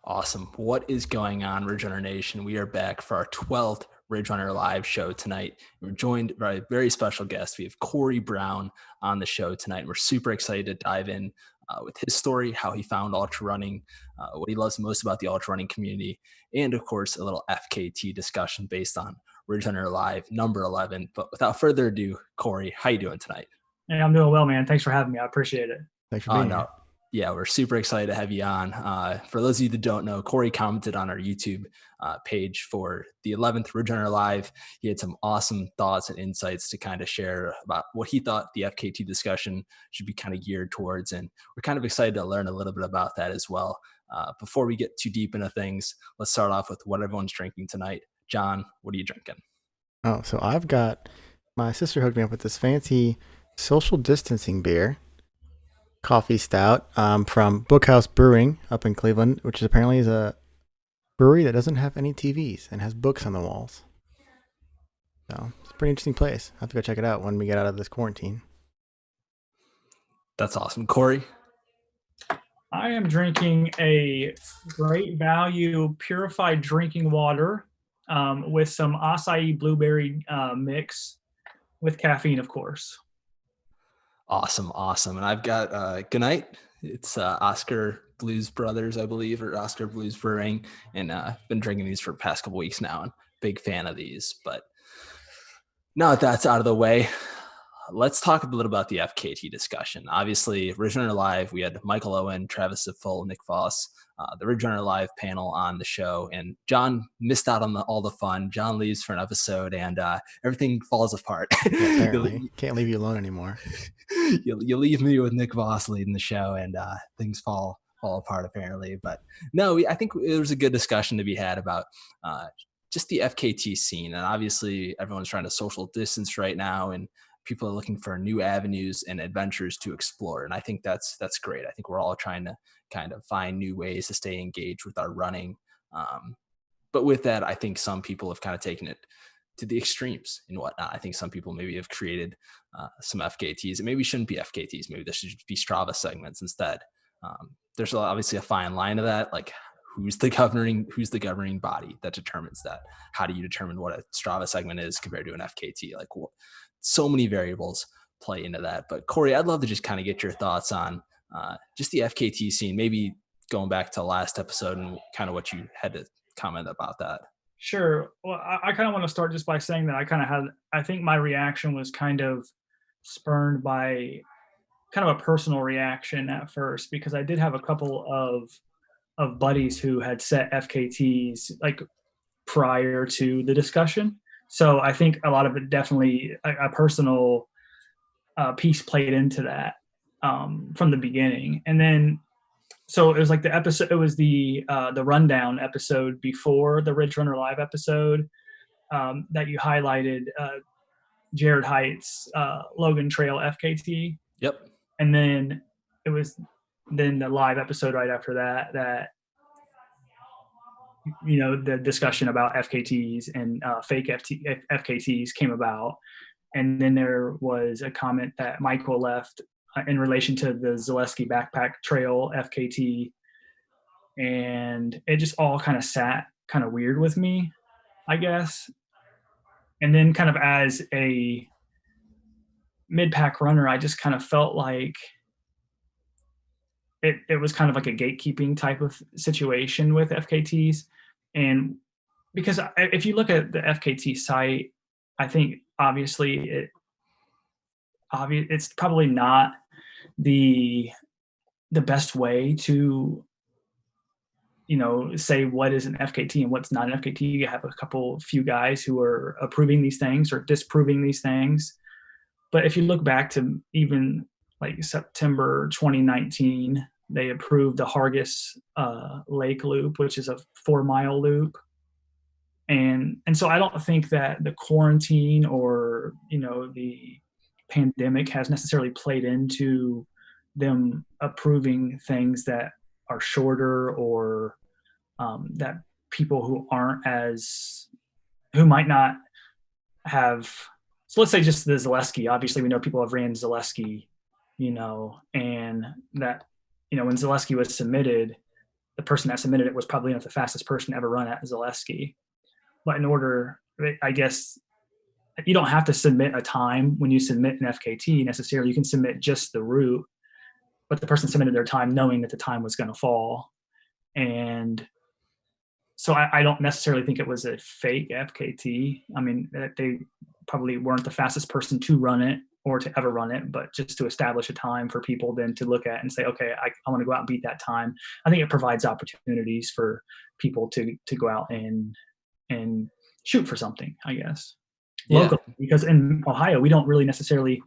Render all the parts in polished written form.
Awesome. What is going on, Ridge Runner Nation? We are back for our 12th Ridge Runner Live show tonight. We're joined by a very special guest. We have Cory Brown on the show tonight. We're super excited to dive in with his story, how he found ultra running, what he loves most about the ultra running community, and of course, a little FKT discussion based on Ridge Runner Live number 11. But without further ado, Cory, how you doing tonight? Hey, I'm doing well, man. Thanks for having me. I appreciate it. Thanks for Oh, being here. no. Yeah, we're super excited to have you on. For those of you that don't know, Cory commented on our YouTube page for the 11th Ridge Runner Live. He had some awesome thoughts and insights to kind of share about what he thought the FKT discussion should be kind of geared towards. And we're kind of excited to learn a little bit about that as well. Before we get too deep into things, let's start off with what everyone's drinking tonight. John, what are you drinking? Oh, so I've got my sister hooked me up with this fancy social distancing beer, coffee stout, from Bookhouse Brewing up in Cleveland, which apparently is a brewery that doesn't have any TVs and has books on the walls. So it's a pretty interesting place. I have to go check it out when we get out of this quarantine. That's awesome. Cory? I am drinking a great value purified drinking water with some acai blueberry mix with caffeine, of course. Awesome. And I've got good night. It's Oscar Blues Brothers, I believe, or Oscar Blues Brewing, and I've been drinking these for the past couple weeks now, and big fan of these. But now that that's out of the way, let's talk a little about the FKT discussion. Obviously, Ridge Runner Live, we had Michael Owen, Travis Ziffel, Nick Voss, the Ridge Runner Live panel on the show, and John missed out on all the fun. John leaves for an episode, and everything falls apart. Yeah, apparently. Can't leave you alone anymore. you leave me with Nick Voss leading the show, and things fall apart apparently. But no, I think it was a good discussion to be had about just the FKT scene. And obviously, everyone's trying to social distance right now, and people are looking for new avenues and adventures to explore. And I think that's great. I think we're all trying to kind of find new ways to stay engaged with our running. But with that, I think some people have kind of taken it to the extremes and whatnot. I think some people maybe have created some FKTs, and maybe shouldn't be FKTs. Maybe there should be Strava segments instead. There's obviously a fine line of that. Like, who's the governing body that determines that? How do you determine what a Strava segment is compared to an FKT? Like, so many variables play into that. But Cory, I'd love to just kind of get your thoughts on just the FKT scene, maybe going back to last episode and kind of what you had to comment about that. Sure. Well, I kind of want to start just by saying that I think my reaction was kind of spurned by kind of a personal reaction at first, because I did have a couple of buddies who had set FKTs like prior to the discussion. So I think a lot of it definitely a personal piece played into that from the beginning. And then, so it was like the episode, it was the rundown episode before the Ridge Runner Live episode that you highlighted, Jared Heights, Logan Trail FKT. Yep. And then it was then the live episode right after that you know, the discussion about FKTs and fake FKTs came about. And then there was a comment that Michael left in relation to the Zaleski Backpack Trail FKT. And it just all kind of sat kind of weird with me, I guess. And then kind of as a mid-pack runner, I just kind of felt like it was kind of like a gatekeeping type of situation with FKTs. And because if you look at the FKT site, I think obviously it's probably not the best way to, you know, say what is an FKT and what's not an FKT. You have a few guys who are approving these things or disproving these things. But if you look back to even like September 2019, they approved the Hargis Lake Loop, which is a 4-mile loop. And so I don't think that the quarantine or, you know, the pandemic has necessarily played into them approving things that are shorter or that people who might not have. So let's say just the Zaleski. Obviously, we know people have ran Zaleski, you know, and that, you know, when Zaleski was submitted, the person that submitted it was probably not the fastest person to ever run at Zaleski. But in order, I guess, you don't have to submit a time when you submit an FKT necessarily. You can submit just the route, but the person submitted their time knowing that the time was going to fall. And so I don't necessarily think it was a fake FKT. I mean, they probably weren't the fastest person to run it or to ever run it, but just to establish a time for people then to look at and say, okay, I want to go out and beat that time. I think it provides opportunities for people to go out and shoot for something, I guess. Yeah. Locally, because in Ohio, we don't really necessarily,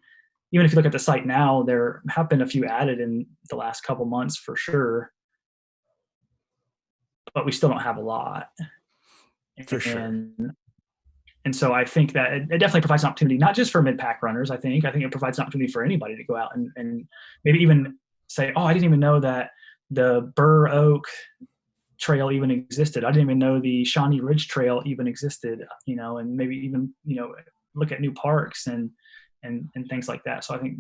even if you look at the site now, there have been a few added in the last couple months for sure, but we still don't have a lot. For sure. And so I think that it definitely provides an opportunity, not just for mid-pack runners. I think it provides an opportunity for anybody to go out and maybe even say, oh, I didn't even know that the Burr Oak Trail even existed. I didn't even know the Shawnee Ridge Trail even existed, and maybe even, look at new parks and things like that. So I think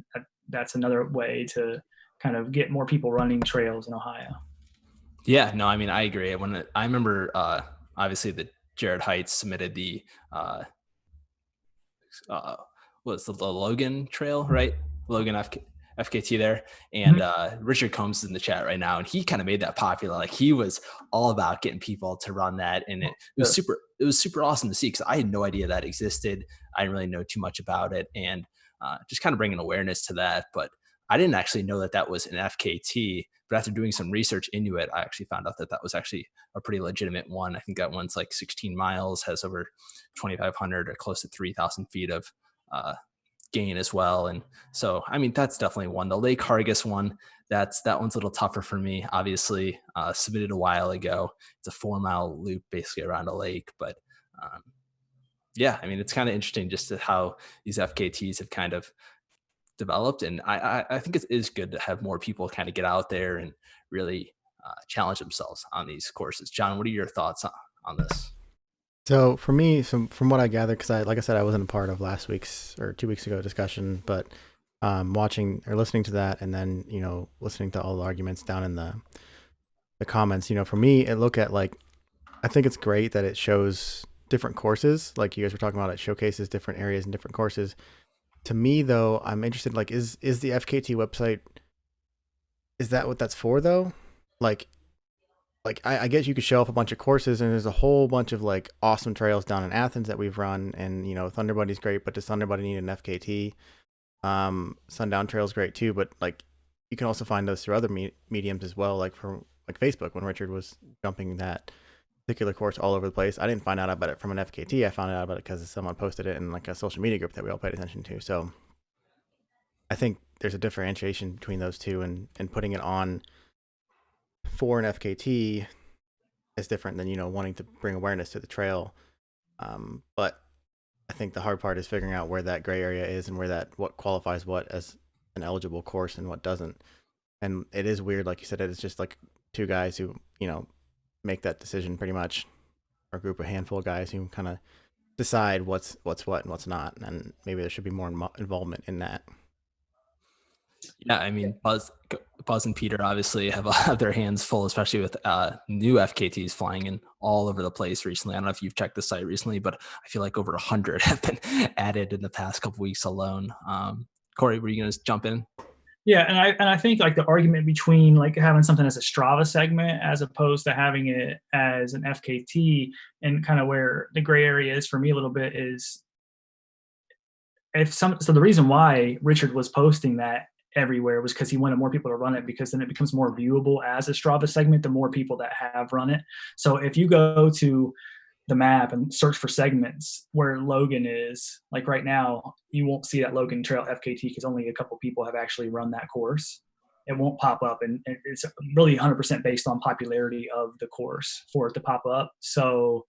that's another way to kind of get more people running trails in Ohio. Yeah, no, I mean, I agree. I remember, obviously that Jared Heights submitted the, what's the Logan Trail, right? Logan FKT there. And Richard Combs is in the chat right now, and he kind of made that popular. Like, he was all about getting people to run that, and it was super awesome to see, because I had no idea that existed. I didn't really know too much about it, and just kind of bringing awareness to that. But I didn't actually know that was an FKT. But after doing some research into it, I actually found out that was actually a pretty legitimate one. I think that one's like 16 miles, has over 2,500 or close to 3,000 feet of gain as well. And so, I mean, that's definitely one. The Lake Hargis one, that one's a little tougher for me. Obviously, submitted a while ago. It's a 4-mile loop basically around a lake. But yeah, I mean, it's kind of interesting just how these FKTs have kind of developed. And I think it is good to have more people kind of get out there and really challenge themselves on these courses. John, what are your thoughts on this? So for me, from what I gather, because like I said, I wasn't a part of last week's or 2 weeks ago discussion, but watching or listening to that, and then listening to all the arguments down in the comments, for me, it look at like, I think it's great that it shows different courses, like you guys were talking about. It showcases different areas and different courses. To me, though, I'm interested, like, is the FKT website, is that what that's for, though? Like I guess you could show off a bunch of courses, and there's a whole bunch of like awesome trails down in Athens that we've run, and Thunder Buddy's great, but does Thunder Buddy need an FKT? Sundown Trail's great too, but like you can also find those through other mediums as well, like from like Facebook, when Richard was jumping that particular course all over the place. I didn't find out about it from an FKT. I found out about it because someone posted it in like a social media group that we all paid attention to. So I think there's a differentiation between those two, and putting it on for an FKT is different than wanting to bring awareness to the trail. But I think the hard part is figuring out where that gray area is, and what qualifies what as an eligible course and what doesn't. And it is weird, like you said, it's just like two guys who make that decision pretty much, or a group, a handful of guys who kind of decide what's what and what's not. And maybe there should be more involvement in that. Yeah, I mean, Buzz and Peter obviously have their hands full, especially with new FKTs flying in all over the place recently. I don't know if you've checked the site recently, but I feel like over 100 have been added in the past couple weeks alone. Cory, were you going to jump in? Yeah, and I think like the argument between like having something as a Strava segment as opposed to having it as an FKT, and kind of where the gray area is for me a little bit is so the reason why Richard was posting that everywhere was because he wanted more people to run it, because then it becomes more viewable as a Strava segment the more people that have run it. So if you go to the map and search for segments where Logan is, like right now, you won't see that Logan Trail FKT because only a couple people have actually run that course. It won't pop up, and it's really 100% based on popularity of the course for it to pop up. So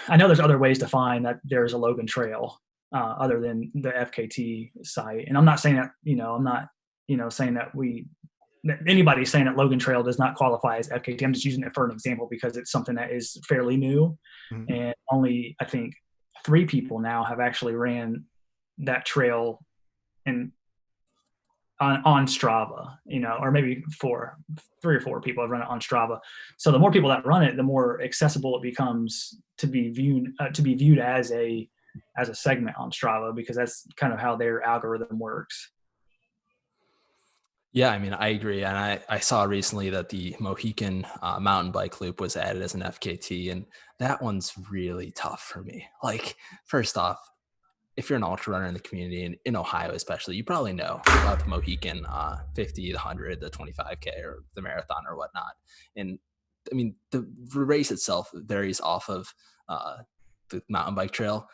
I know there's other ways to find that there's a Logan Trail other than the FKT site. And I'm not saying that, I'm not, saying that anybody saying that Logan Trail does not qualify as FKT. I'm just using it for an example because it's something that is fairly new. Mm-hmm. And only, I think, 3 people now have actually ran that trail. And on Strava, or maybe 3 or 4 people have run it on Strava. So the more people that run it, the more accessible it becomes to be viewed as a segment on Strava, because that's kind of how their algorithm works. Yeah, I mean, I agree. And I saw recently that the Mohican mountain bike loop was added as an FKT, and that one's really tough for me. Like, first off, if you're an ultra runner in the community, and in Ohio especially, you probably know about the Mohican 50, the 100, the 25K, or the marathon or whatnot. And I mean, the race itself varies off of the mountain bike trail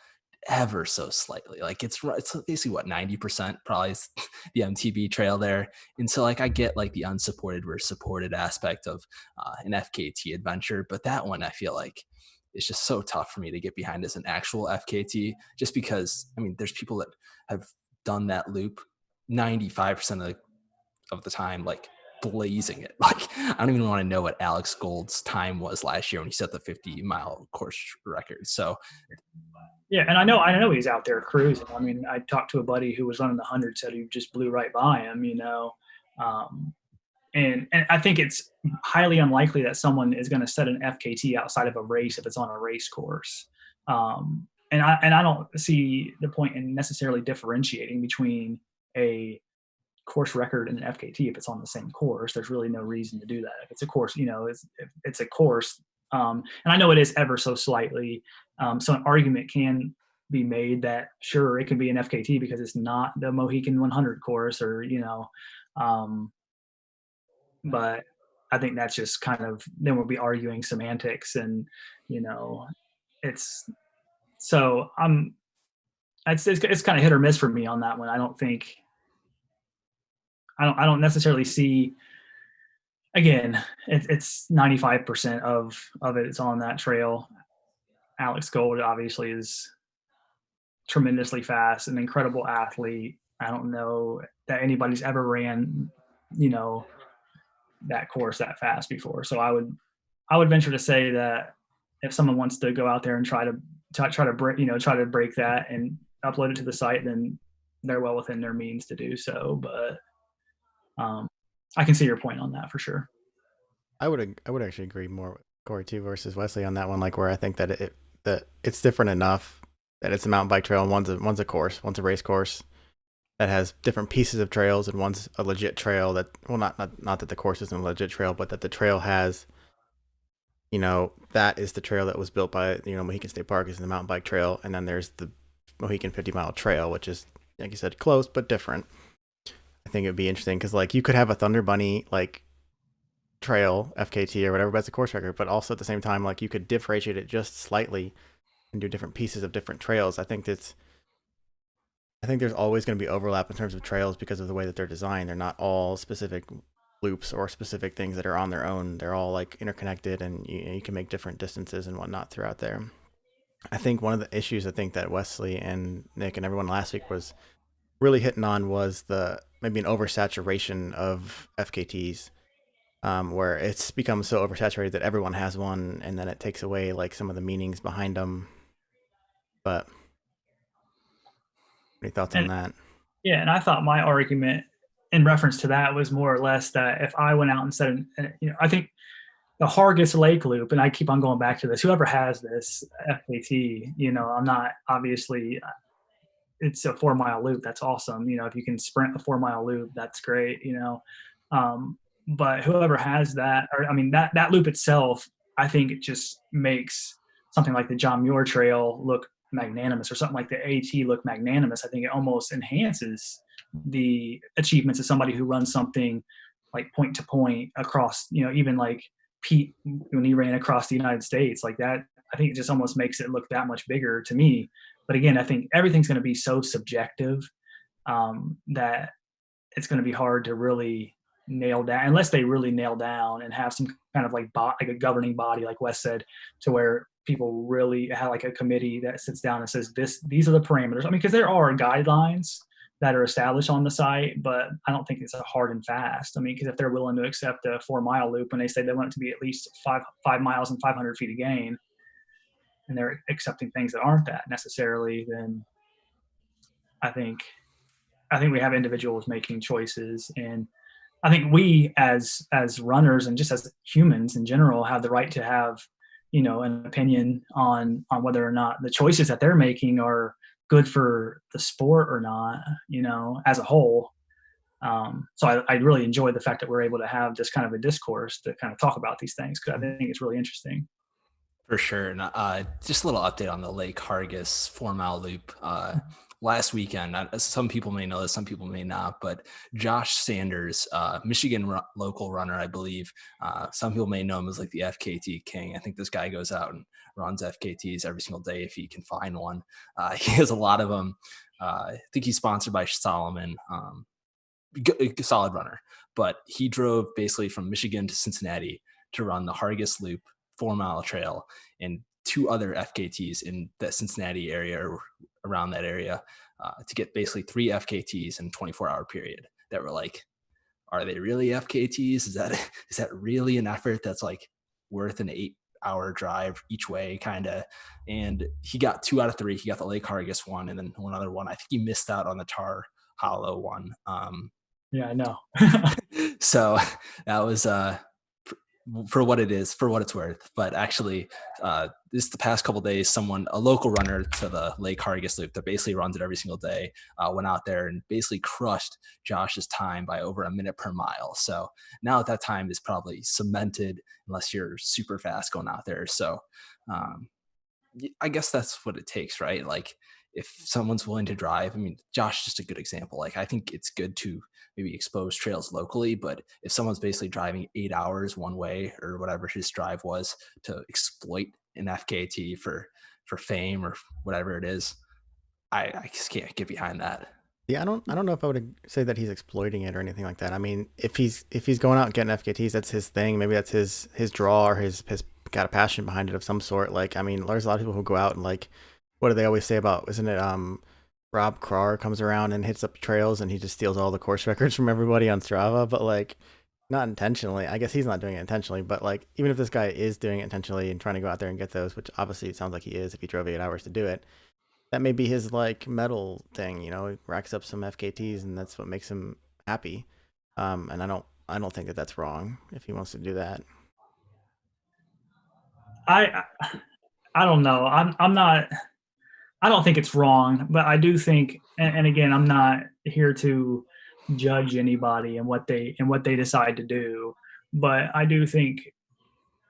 ever so slightly. Like it's basically what 90% probably is the MTB trail there. And so like I get like the unsupported versus supported aspect of an FKT adventure, but that one I feel like it's just so tough for me to get behind as an actual FKT, just because I mean there's people that have done that loop 95% of the time, like blazing it. Like I don't even want to know what Alex Gold's time was last year when he set the 50-mile course record. So Yeah, and I know he's out there cruising. I mean, I talked to a buddy who was running the 100, said he just blew right by him. Um, and I think it's highly unlikely that someone is going to set an FKT outside of a race if it's on a race course. And I don't see the point in necessarily differentiating between a course record and an FKT if it's on the same course. There's really no reason to do that. If it's a course, it's a course. And I know it is ever so slightly. So an argument can be made that sure it can be an FKT because it's not the Mohican 100 course, um, but I think that's just kind of, then we'll be arguing semantics, and it's so it's kind of hit or miss for me on that one. I don't necessarily see. Again, it's 95% of it is on that trail. Alex Gold obviously is tremendously fast, an incredible athlete. I don't know that anybody's ever ran, that course that fast before. So I would venture to say that if someone wants to go out there and try to break that and upload it to the site, then they're well within their means to do so. But I can see your point on that for sure. I would actually agree more with Cory too versus Wesley on that one. Like where I think that it's different enough that it's a mountain bike trail and one's a course, one's a race course that has different pieces of trails, and one's a legit trail that, well, not that the course isn't a legit trail, but that the trail has, that is the trail that was built by, Mohican State Park is the mountain bike trail. And then there's the Mohican 50-mile trail, which is, like you said, close, but different. I think it'd be interesting because like you could have a Thunder Bunny like trail FKT or whatever, but it's a course record, but also at the same time, like you could differentiate it just slightly and do different pieces of different trails. I think there's always going to be overlap in terms of trails because of the way that they're designed. They're not all specific loops or specific things that are on their own. They're all like interconnected, and you can make different distances and whatnot throughout there. I think one of the issues I think that Wesley and Nick and everyone last week was really hitting on was maybe an oversaturation of FKTs, where it's become so oversaturated that everyone has one, and then it takes away like some of the meanings behind them. But any thoughts on that? Yeah, and I thought my argument in reference to that was more or less that if I went out and said, I think the Hargis Lake Loop, and I keep on going back to this, whoever has this FKT, I'm not, obviously, it's a 4-mile loop. That's awesome. If you can sprint a 4-mile loop, that's great, but whoever has that, or I mean, that loop itself, I think it just makes something like the John Muir Trail look magnanimous, or something like the AT look magnanimous. I think it almost enhances the achievements of somebody who runs something like point to point across, even like Pete when he ran across the United States like that. I think it just almost makes it look that much bigger to me. But again, I think everything's going to be so subjective that it's going to be hard to really nail down, unless they really nail down and have some kind of like a governing body, like Wes said, to where people really have like a committee that sits down and says these are the parameters. I mean, because there are guidelines that are established on the site, but I don't think it's a hard and fast. I mean, because if they're willing to accept a 4-mile loop and they say they want it to be at least 5 miles and 500 feet of gain, and they're accepting things that aren't that necessarily, then I think I think we have individuals making choices, and I think we as runners and just as humans in general have the right to have, an opinion on whether or not the choices that they're making are good for the sport or not, as a whole. So I really enjoy the fact that we're able to have this kind of a discourse to kind of talk about these things, because I think it's really interesting. For sure. And just a little update on the Lake Hargis 4 mile loop. Last weekend, some people may know this, some people may not, but Josh Sanders, Michigan local runner, I believe. Some people may know him as like the FKT king. I think this guy goes out and runs FKTs every single day if he can find one. He has a lot of them. I think he's sponsored by Solomon. Solid runner, but he drove basically from Michigan to Cincinnati to run the Hargis Loop 4 mile trail and 2 other FKTs in the Cincinnati area or around that area to get basically 3 FKTs in a 24-hour period that were like, are they really FKTs? Is that really an effort that's like worth an 8-hour drive each way kind of? And he got 2 out of 3. He got the Lake Hargis one and then one other one. I think he missed out on the Tar Hollow one. Yeah, I know. So that was for what it is, for what it's worth. But actually, this the past couple of days, a local runner to the Lake Hargis Loop that basically runs it every single day, went out there and basically crushed Josh's time by over a minute per mile. So now that time is probably cemented unless you're super fast going out there. So I guess that's what it takes, right? Like if someone's willing to drive, I mean, Josh is just a good example. Like I think it's good to maybe expose trails locally, but if someone's basically driving 8 hours one way or whatever his drive was to exploit an FKT for fame or whatever it is, I just can't get behind that. Yeah, I don't know if I would say that he's exploiting it or anything like that. I mean, if he's going out and getting FKTs, that's his thing. Maybe that's his draw or his got a passion behind it of some sort. Like, I mean, there's a lot of people who go out and like, what do they always say about? Isn't it Rob Crawer comes around and hits up trails and he just steals all the course records from everybody on Strava, but like not intentionally. I guess he's not doing it intentionally, but like even if this guy is doing it intentionally and trying to go out there and get those, which obviously it sounds like he is if he drove 8 hours to do it, that may be his like medal thing, he racks up some FKTs and that's what makes him happy. And I don't think that that's wrong if he wants to do that. I I don't know. I'm not. I don't think it's wrong, but I do think, and again, I'm not here to judge anybody and what they decide to do, but I do think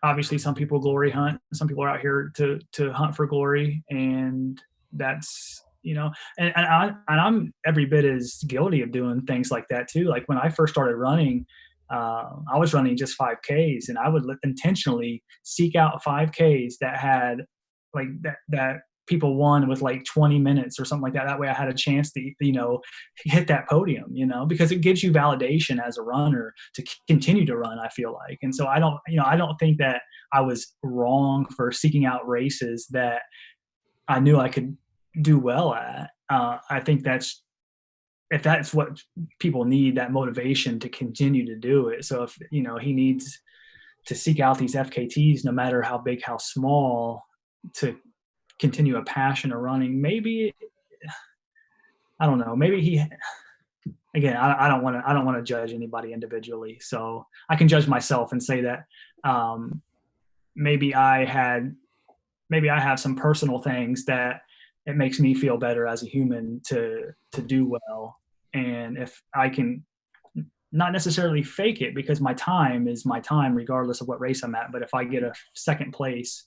obviously some people glory hunt, some people are out here to hunt for glory, and that's and I'm every bit as guilty of doing things like that too. Like when I first started running, I was running just 5Ks, and I would intentionally seek out 5Ks that had like that people won with like 20 minutes or something like that. That way I had a chance to, hit that podium, because it gives you validation as a runner to continue to run, I feel like. And so I don't think that I was wrong for seeking out races that I knew I could do well at. I think if that's what people need, that motivation to continue to do it. So if, he needs to seek out these FKTs, no matter how big, how small, to continue a passion of running, maybe, I don't know, maybe again, I don't want to judge anybody individually. So I can judge myself and say that maybe I have some personal things that it makes me feel better as a human to do well. And if I can not necessarily fake it, because my time is my time regardless of what race I'm at, but if I get a second place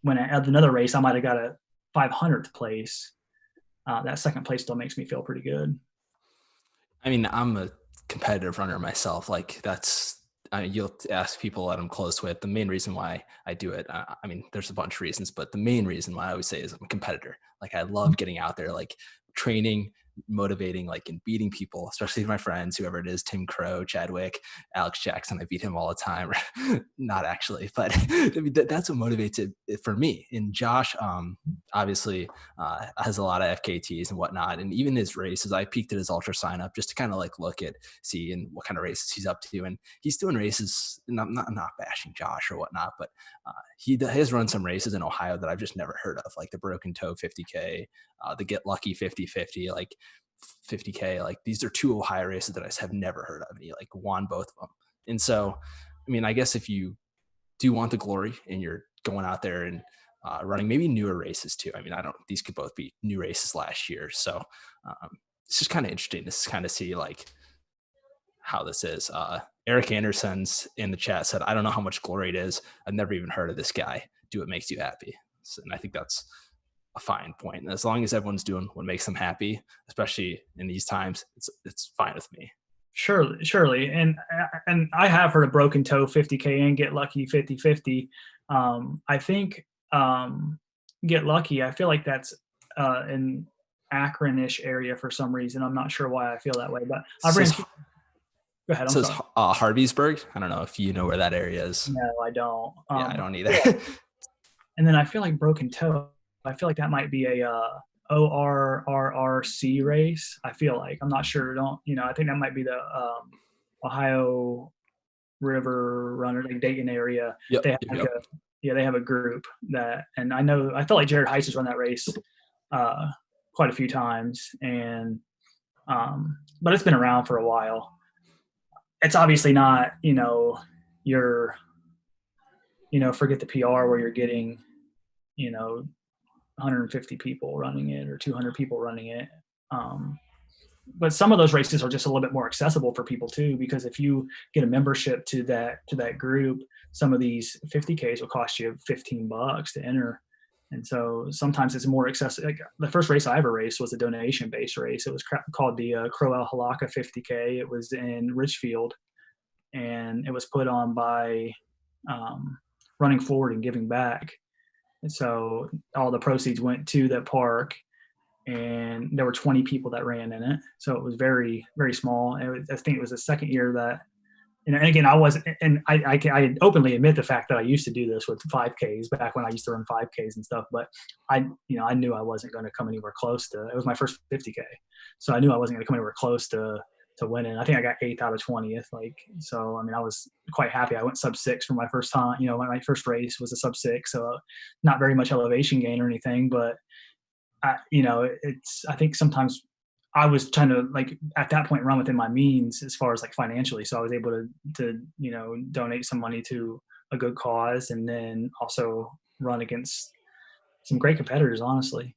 when at another race I might have got a 500th place, that second place still makes me feel pretty good. I mean, I'm a competitive runner myself. Like you'll ask people that I'm close with. The main reason why I do it, I mean, there's a bunch of reasons, but the main reason why I always say is I'm a competitor. Like I love getting out there, like training, motivating, like and beating people, especially my friends, whoever it is, Tim Crow, Chadwick, Alex Jackson. I beat him all the time. Not actually, but I mean, that's what motivates it for me. And Josh, obviously, has a lot of FKTs and whatnot. And even his races, I peeked at his ultra sign up just to kind of like see and what kind of races he's up to. And he's doing races, and I'm not bashing Josh or whatnot, but he has run some races in Ohio that I've just never heard of, like the Broken Toe 50K, the Get Lucky 50-50. Like 50K. Like these are two Ohio races that I just have never heard of, and he like won both of them. And so, I mean, I guess if you do want the glory and you're going out there and running maybe newer races too. I mean, these could both be new races last year. So it's just kind of interesting to kind of see like how this is. Eric Anderson's in the chat said, I don't know how much glory it is. I've never even heard of this guy. Do what makes you happy. So, and I think that's a fine point. And as long as everyone's doing what makes them happy, especially in these times, it's fine with me. Surely. And I have heard of Broken Toe 50K and Get Lucky 50/50. I think Get Lucky, I feel like that's in Akron-ish area for some reason. I'm not sure why I feel that way, but I've ran. Go ahead. I'm sorry. Harveysburg. I don't know if you know where that area is. No, I don't. Yeah, I don't either. And then I feel like Broken Toe, I feel like that might be a ORRRC race. I feel like, I'm not sure. I think that might be the Ohio River Runner, like Dayton area. Yep, they have a group that, and I feel like Jared Heiss has run that race quite a few times, and but it's been around for a while. It's obviously not, forget the PR where you're getting, 150 people running it or 200 people running it. But some of those races are just a little bit more accessible for people too, because if you get a membership to that group, some of these 50Ks will cost you $15 to enter. And so sometimes it's more accessible. Like the first race I ever raced was a donation-based race. It was called the Crowell Halakha 50K. It was in Richfield, and it was put on by Running Forward and Giving Back. And so all the proceeds went to that park, and there were 20 people that ran in it. So it was very, very small. And I think it was the second year that, and again, I wasn't, and I openly admit the fact that I used to do this with 5Ks back when I used to run 5Ks and stuff, but I knew I wasn't going to come anywhere close to, it was my first 50K. So I knew I wasn't going to come anywhere close to winning. I think I got 8th out of 20th. So, I mean, I was quite happy. I went sub 6 for my first time. My first race was a sub 6. So not very much elevation gain or anything, but I think sometimes I was trying to, at that point, run within my means as far as financially. So I was able to donate some money to a good cause, and then also run against some great competitors, honestly.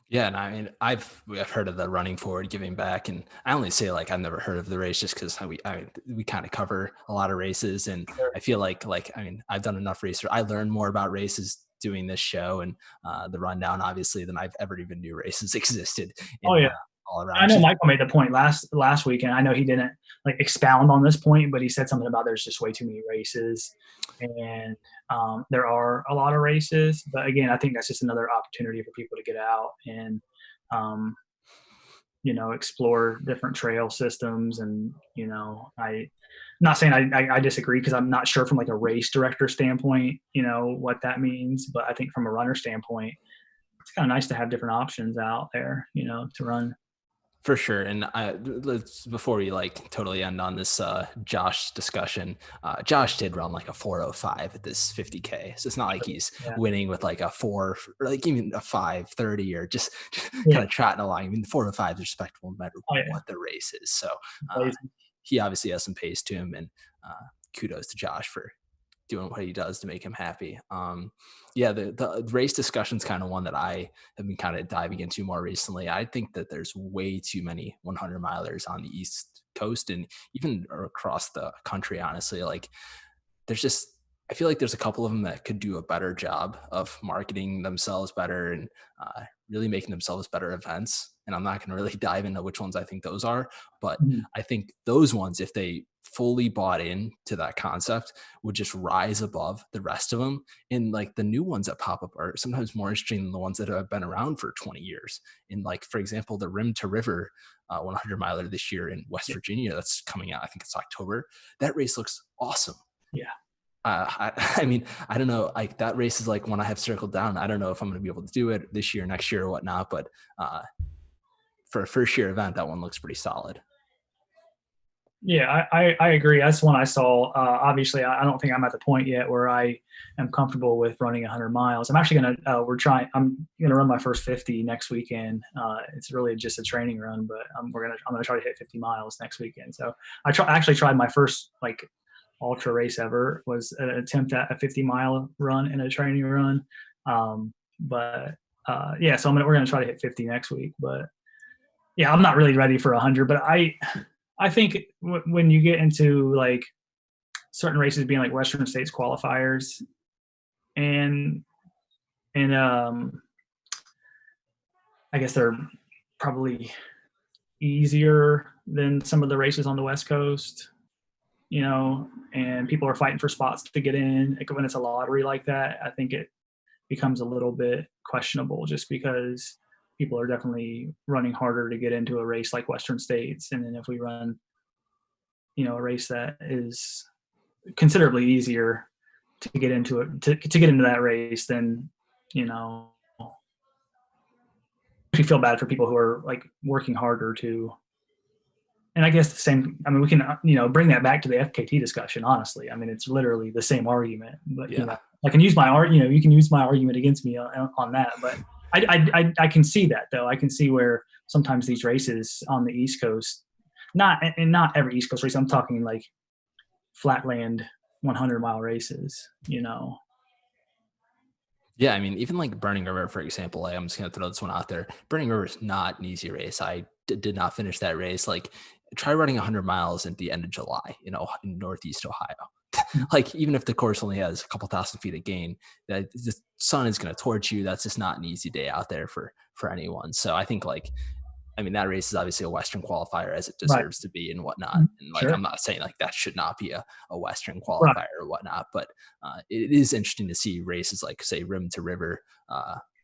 Yeah, and I mean, I've heard of the Running Forward Giving Back, and I only say I've never heard of the race just because we kind of cover a lot of races, and sure. I feel like I mean, I've done enough races. I learned more about races doing this show and the rundown, obviously, than I've ever even knew races existed. All around. I know Michael made the point last week, and I know he didn't expound on this point, but he said something about there's just way too many races, and there are a lot of races. But again, I think that's just another opportunity for people to get out and explore different trail systems. And I'm not saying I disagree, because I'm not sure from a race director standpoint what that means, but I think from a runner standpoint, it's kind of nice to have different options out there to run. For sure. And before we totally end on this Josh discussion, Josh did run a 4:05 at this 50K. So it's not like he's winning with a 4, or even a 5:30, or just kind of trotting along. I mean, the 4:05 is respectable no matter what the race is. So he obviously has some pace to him, and kudos to Josh for doing what he does to make him happy. The race discussion is kind of one that I have been kind of diving into more recently. I think that there's way too many 100 milers on the East Coast and even across the country, honestly. I feel like there's a couple of them that could do a better job of marketing themselves better and really making themselves better events. And I'm not going to really dive into which ones I think those are, but I think those ones, if they fully bought into that concept, would just rise above the rest of them. And the new ones that pop up are sometimes more interesting than the ones that have been around for 20 years. And for example, the Rim to River 100 miler this year in West Virginia, that's coming out, I think it's October. That race looks awesome. Yeah. I mean, I don't know, that race is one I have circled down. I don't know if I'm going to be able to do it this year, next year, or whatnot, but for a first year event, that one looks pretty solid. Yeah, I agree. That's one I saw. Obviously, I don't think I'm at the point yet where I am comfortable with running 100 miles. I'm actually I'm gonna run my first 50 next weekend. It's really just a training run, but I'm gonna try to hit 50 miles next weekend. So actually tried my first like ultra race ever was an attempt at a 50-mile run and a training run. But yeah, so we're gonna try to hit 50 next week. But yeah, I'm not really ready for 100, but I think when you get into like certain races being like Western States qualifiers and I guess they're probably easier than some of the races on the West Coast, and people are fighting for spots to get in. Like when it's a lottery like that, I think it becomes a little bit questionable just because people are definitely running harder to get into a race like Western States. And then if we run, a race that is considerably easier to get into it, to get into that race, then, you feel bad for people who are like working harder to. And I guess we can, bring that back to the FKT discussion, honestly. I mean, it's literally the same argument, but, Yeah. I can use you can use my argument against me on that, but I can see that though. I can see where sometimes these races on the East Coast, not every East Coast race, I'm talking like flatland 100-mile races, Yeah, I mean, even like Burning River, for example, like, I'm just going to throw this one out there. Burning River is not an easy race. I did not finish that race. Like, try running 100 miles at the end of July, in Northeast Ohio. Like, even if the course only has a couple thousand feet of gain, that the sun is going to torch you. That's just not an easy day out there for anyone. So I think that race is obviously a Western qualifier as it Right. deserves to be and whatnot. And like, Sure. I'm not saying like that should not be a Western qualifier Right. or whatnot, but it is interesting to see races like say Rim to River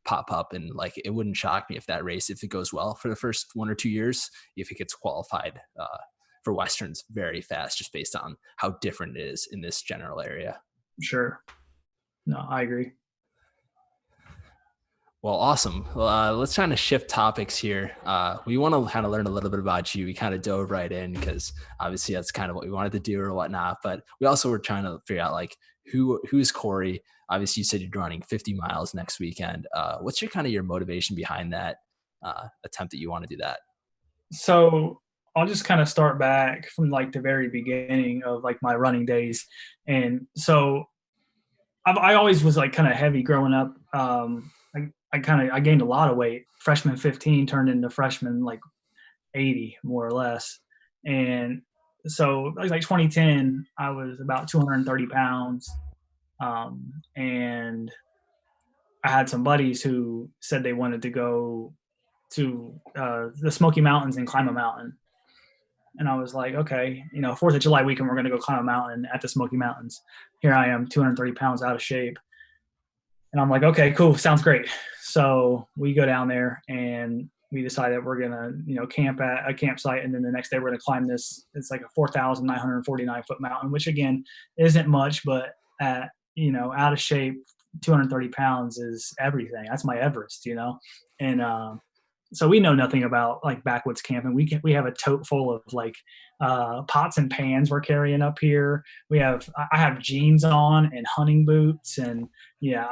pop up. And like, it wouldn't shock me if that race, if it goes well for the first 1 or 2 years, if it gets qualified for Westerns very fast, just based on how different it is in this general area. Sure. No, I agree. Well, awesome. Well, let's kind of shift topics here. We want to kind of learn a little bit about you. We kind of dove right in because obviously that's kind of what we wanted to do or whatnot. But we also were trying to figure out like who's Cory. Obviously, you said you're running 50 miles next weekend. What's your motivation behind that attempt that you want to do that? So I'll just kind of start back from like the very beginning of like my running days, and so I always was like kind of heavy growing up. I gained a lot of weight. Freshman 15 turned into freshman like 80 more or less. And so like 2010, I was about 230 pounds. And I had some buddies who said they wanted to go to the Smoky Mountains and climb a mountain. And I was like, okay, 4th of July weekend, we're going to go climb a mountain at the Smoky Mountains. Here I am, 230 pounds out of shape. And I'm like, okay, cool, sounds great. So we go down there and we decided we're gonna, camp at a campsite, and then the next day we're gonna climb this. It's like a 4,949 foot mountain, which again isn't much, but at out of shape, 230 pounds is everything. That's my Everest, and so we know nothing about like backwoods camping. We have a tote full of like pots and pans we're carrying up here. I have jeans on and hunting boots, and yeah,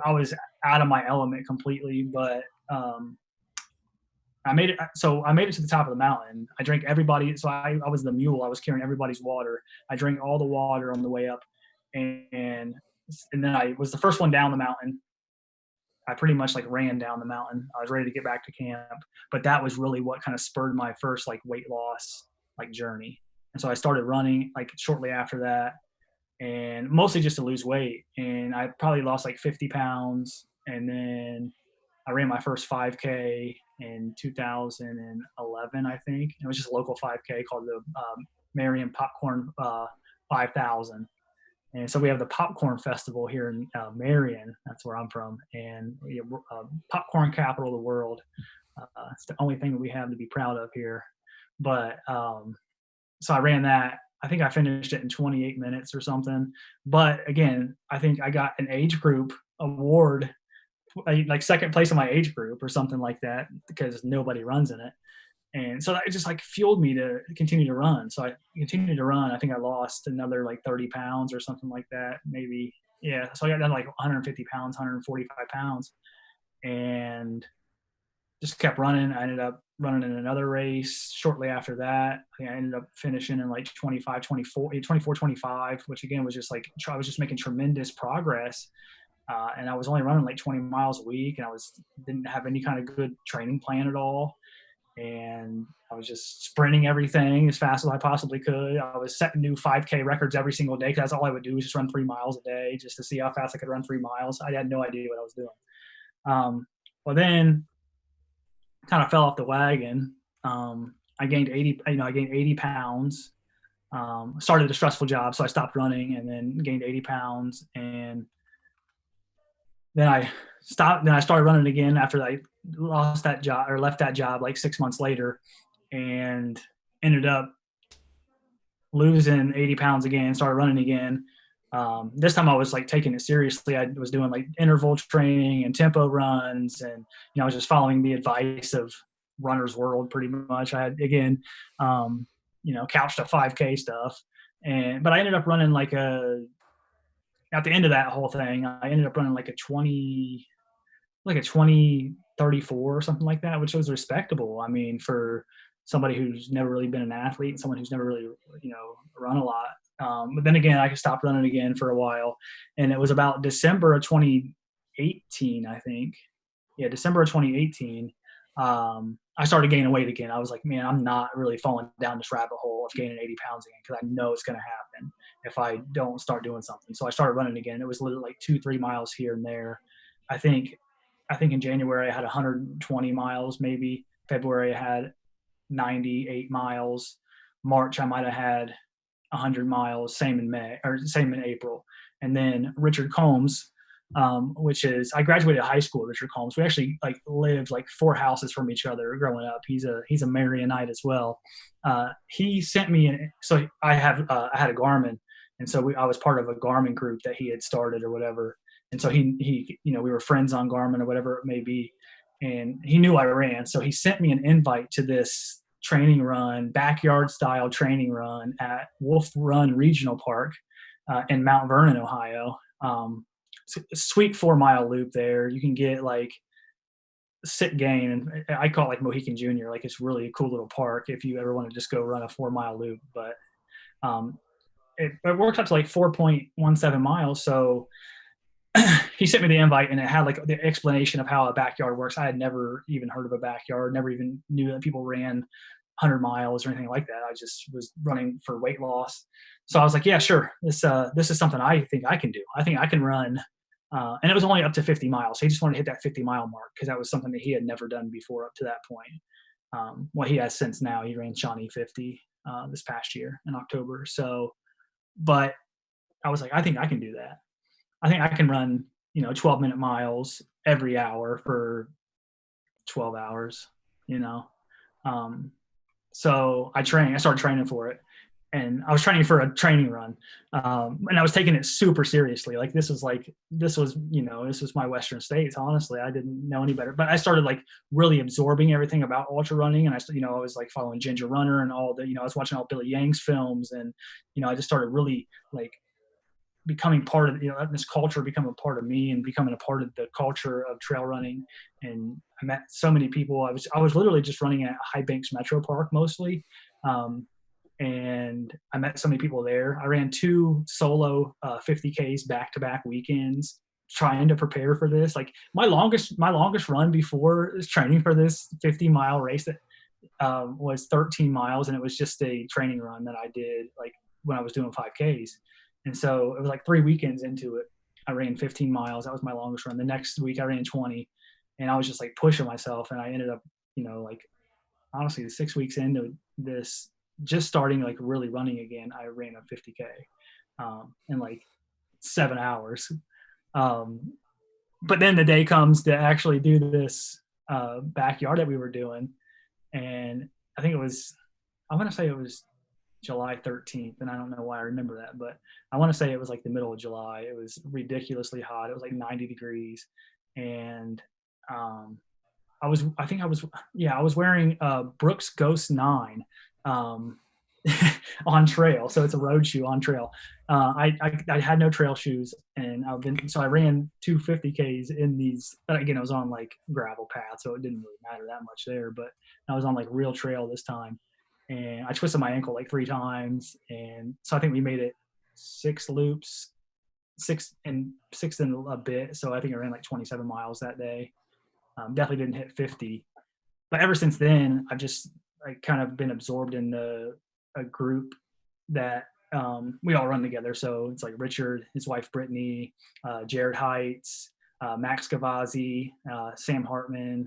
I was out of my element completely. But I made it. So I made it to the top of the mountain. I drank everybody. So I was the mule. I was carrying everybody's water. I drank all the water on the way up, and then I was the first one down the mountain. I pretty much like ran down the mountain. I was ready to get back to camp, but that was really what kind of spurred my first like weight loss like journey. And so I started running like shortly after that, and mostly just to lose weight. And I probably lost like 50 pounds. And then I ran my first 5K in 2011, I think. It was just a local 5K called the Marion Popcorn 5000. And so we have the Popcorn Festival here in Marion. That's where I'm from. And popcorn capital of the world. It's the only thing that we have to be proud of here. But so I ran that. I think I finished it in 28 minutes or something. But again, I think I got an age group award, like second place in my age group or something like that, because nobody runs in it. And so that just like fueled me to continue to run. So I continued to run. I think I lost another like 30 pounds or something like that, maybe. Yeah. So I got down to like 150 pounds, 145 pounds, and just kept running. I ended up running in another race shortly after that. I think I ended up finishing in like 25, 24, 24, 25, which again was just like, I was just making tremendous progress. And I was only running like 20 miles a week, and didn't have any kind of good training plan at all. And I was just sprinting everything as fast as I possibly could. I was setting new 5K records every single day, because that's all I would do, was just run 3 miles a day just to see how fast I could run 3 miles. I had no idea what I was doing. Well, then kind of fell off the wagon. I gained 80 pounds. Started a stressful job, so I stopped running, and then gained 80 pounds. And then I stopped. Then I started running again after I lost that job, or left that job like 6 months later, and ended up losing 80 pounds again. Started running again. This time I was like taking it seriously. I was doing like interval training and tempo runs, and I was just following the advice of Runner's World pretty much. I had again, couch to 5K stuff, but I ended up running at the end of that whole thing, I ended up running like a 20:34 or something like that, which was respectable. I mean, for somebody who's never really been an athlete and someone who's never really, run a lot. But then again, I stopped running again for a while, and it was about December of 2018, I think. Yeah, December of 2018. I started gaining weight again. I was like, man, I'm not really falling down this rabbit hole of gaining 80 pounds again, because I know it's going to happen if I don't start doing something. So I started running again. It was literally like 2-3 miles here and there. I think in January I had 120 miles, maybe. February I had 98 miles. March I might have had 100 miles. Same in May, or same in April. And then Richard Combs, which is, I graduated high school with Richard Combs. We actually like lived like 4 houses from each other growing up. He's a Marionite as well. He sent me so I had a Garmin, and so I was part of a Garmin group that he had started or whatever. And so he we were friends on Garmin or whatever it may be, and he knew I ran, so he sent me an invite to this training run, backyard style training run at Wolf Run Regional Park in Mount Vernon, Ohio. A sweet 4-mile loop there. You can get like sit gain, and I call it like Mohican Junior. Like, it's really a cool little park if you ever want to just go run a 4-mile loop. But it works out to like 4.17 miles. So he sent me the invite, and it had like the explanation of how a backyard works. I had never even heard of a backyard, never even knew that people ran 100 miles or anything like that. I just was running for weight loss. So I was like, yeah, sure. This is something I think I can do. I think I can run. And it was only up to 50 miles. So he just wanted to hit that 50-mile mark, because that was something that he had never done before up to that point. Well, he has since now. He ran Shawnee 50 this past year in October. So, but I was like, I think I can do that. I think I can run, 12-minute miles every hour for 12 hours, So I started training for it, and I was training for a training run. And I was taking it super seriously. Like, this was my Western States. Honestly, I didn't know any better, but I started like really absorbing everything about ultra running. And I was like following Ginger Runner and all I was watching all Billy Yang's films, and, I just started really like becoming part of, this culture, becoming a part of me, and becoming a part of the culture of trail running. And I met so many people. I was literally just running at High Banks Metro Park mostly. And I met so many people there. I ran 2 solo 50Ks back-to-back weekends, trying to prepare for this. Like, my longest run before training for this 50-mile race that was 13 miles, and it was just a training run that I did like when I was doing 5Ks. And so it was like 3 weekends into it, I ran 15 miles. That was my longest run. The next week I ran 20, and I was just like pushing myself. And I ended up, like honestly 6 weeks into this, just starting like really running again, I ran a 50K in like 7 hours. But then the day comes to actually do this backyard that we were doing. And I think I want to say it was July 13th, and I don't know why I remember that, but I want to say it was like the middle of July. It was ridiculously hot. It was like 90 degrees, and I was wearing Brooks Ghost 9 um, on trail. So it's a road shoe on trail. I had no trail shoes, and I ran 250Ks in these. Again, I was on like gravel path, so it didn't really matter that much there. But I was on like real trail this time, and I twisted my ankle like 3 times, and so I think we made it 6 loops, six and a bit. So I think I ran like 27 miles that day. Definitely didn't hit 50, but ever since then, I kind of been absorbed in a group that we all run together. So it's like Richard, his wife Brittany, Jared Heights, Max Gavazzi, Sam Hartman,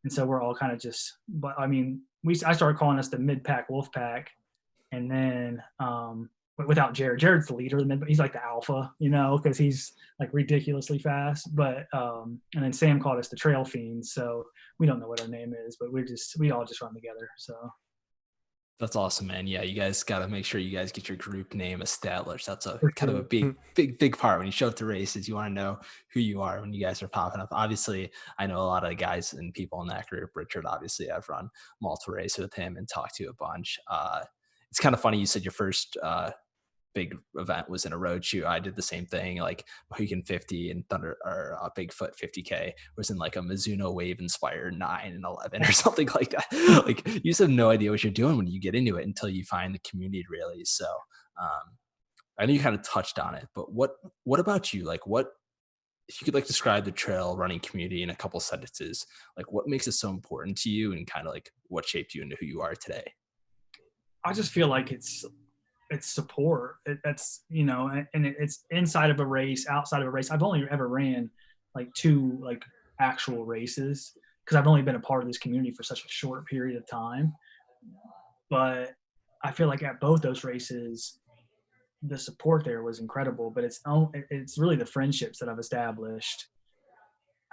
and so we're all kind of just. But I mean, I started calling us the Mid Pack Wolf Pack, and then without Jared. Jared's the leader, and he's like the alpha, because he's like ridiculously fast. But and then Sam called us the Trail Fiends, so we don't know what our name is, but we all just run together. So That's awesome, man. Yeah, you guys got to make sure you guys get your group name established. That's a for kind of sure. a big part when you show up to races. You want to know who you are when you guys are popping up. Obviously, I know a lot of the guys and people in that group. Richard, obviously, I've run multiple races with him and talked to a bunch. It's kind of funny. You said your first big event was in a road shoe. I did the same thing, like Mohican 50 and Thunder or Bigfoot 50K was in like a Mizuno Wave inspired 9 and 11 or something like that. Like you just have no idea what you're doing when you get into it until you find the community really. So I know you kind of touched on it, but what about you? Like what, if you could like describe the trail running community in a couple sentences, like what makes it so important to you and kind of like what shaped you into who you are today? I just feel like it's support. That's and it's inside of a race, outside of a race. I've only ever ran like 2 like actual races because I've only been a part of this community for such a short period of time. But I feel like at both those races, the support there was incredible. But it's really the friendships that I've established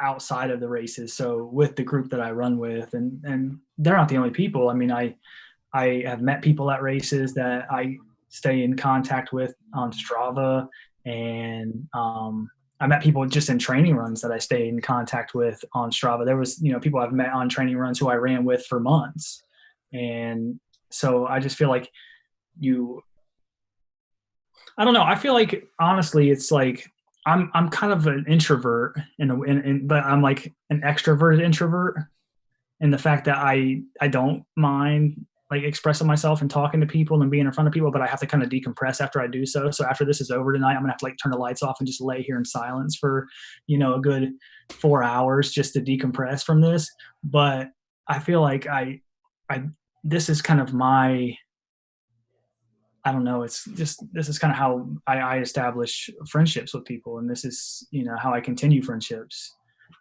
outside of the races. So with the group that I run with, and they're not the only people. I mean, I have met people at races that I stay in contact with on Strava, and I met people just in training runs that I stay in contact with on Strava. There was, people I've met on training runs who I ran with for months. And so I just feel like I don't know. I feel like honestly, it's like I'm kind of an introvert but I'm like an extroverted introvert, and the fact that I don't mind like expressing myself and talking to people and being in front of people, but I have to kind of decompress after I do so. So after this is over tonight, I'm gonna have to like turn the lights off and just lay here in silence for, a good 4 hours just to decompress from this. But I feel like this is kind of I don't know. It's just, this is kind of how I establish friendships with people. And this is, how I continue friendships,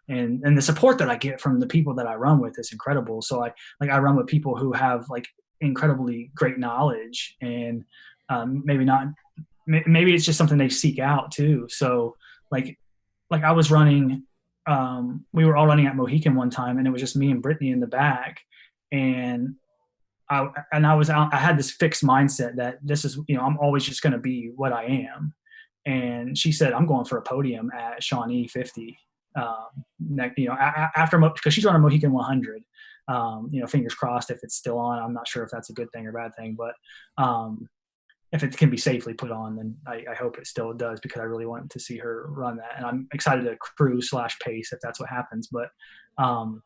and the support that I get from the people that I run with is incredible. So I run with people who have like incredibly great knowledge, and maybe it's just something they seek out too. So like I was running, we were all running at Mohican one time, and it was just me and Brittany in the back. And I had this fixed mindset that this is, I'm always just going to be what I am. And she said, I'm going for a podium at Shawnee 50. After, because she's on a Mohican 100, fingers crossed if it's still on. I'm not sure if that's a good thing or bad thing, but if it can be safely put on, then I hope it still does, because I really want to see her run that. And I'm excited to cruise/pace if that's what happens. But, and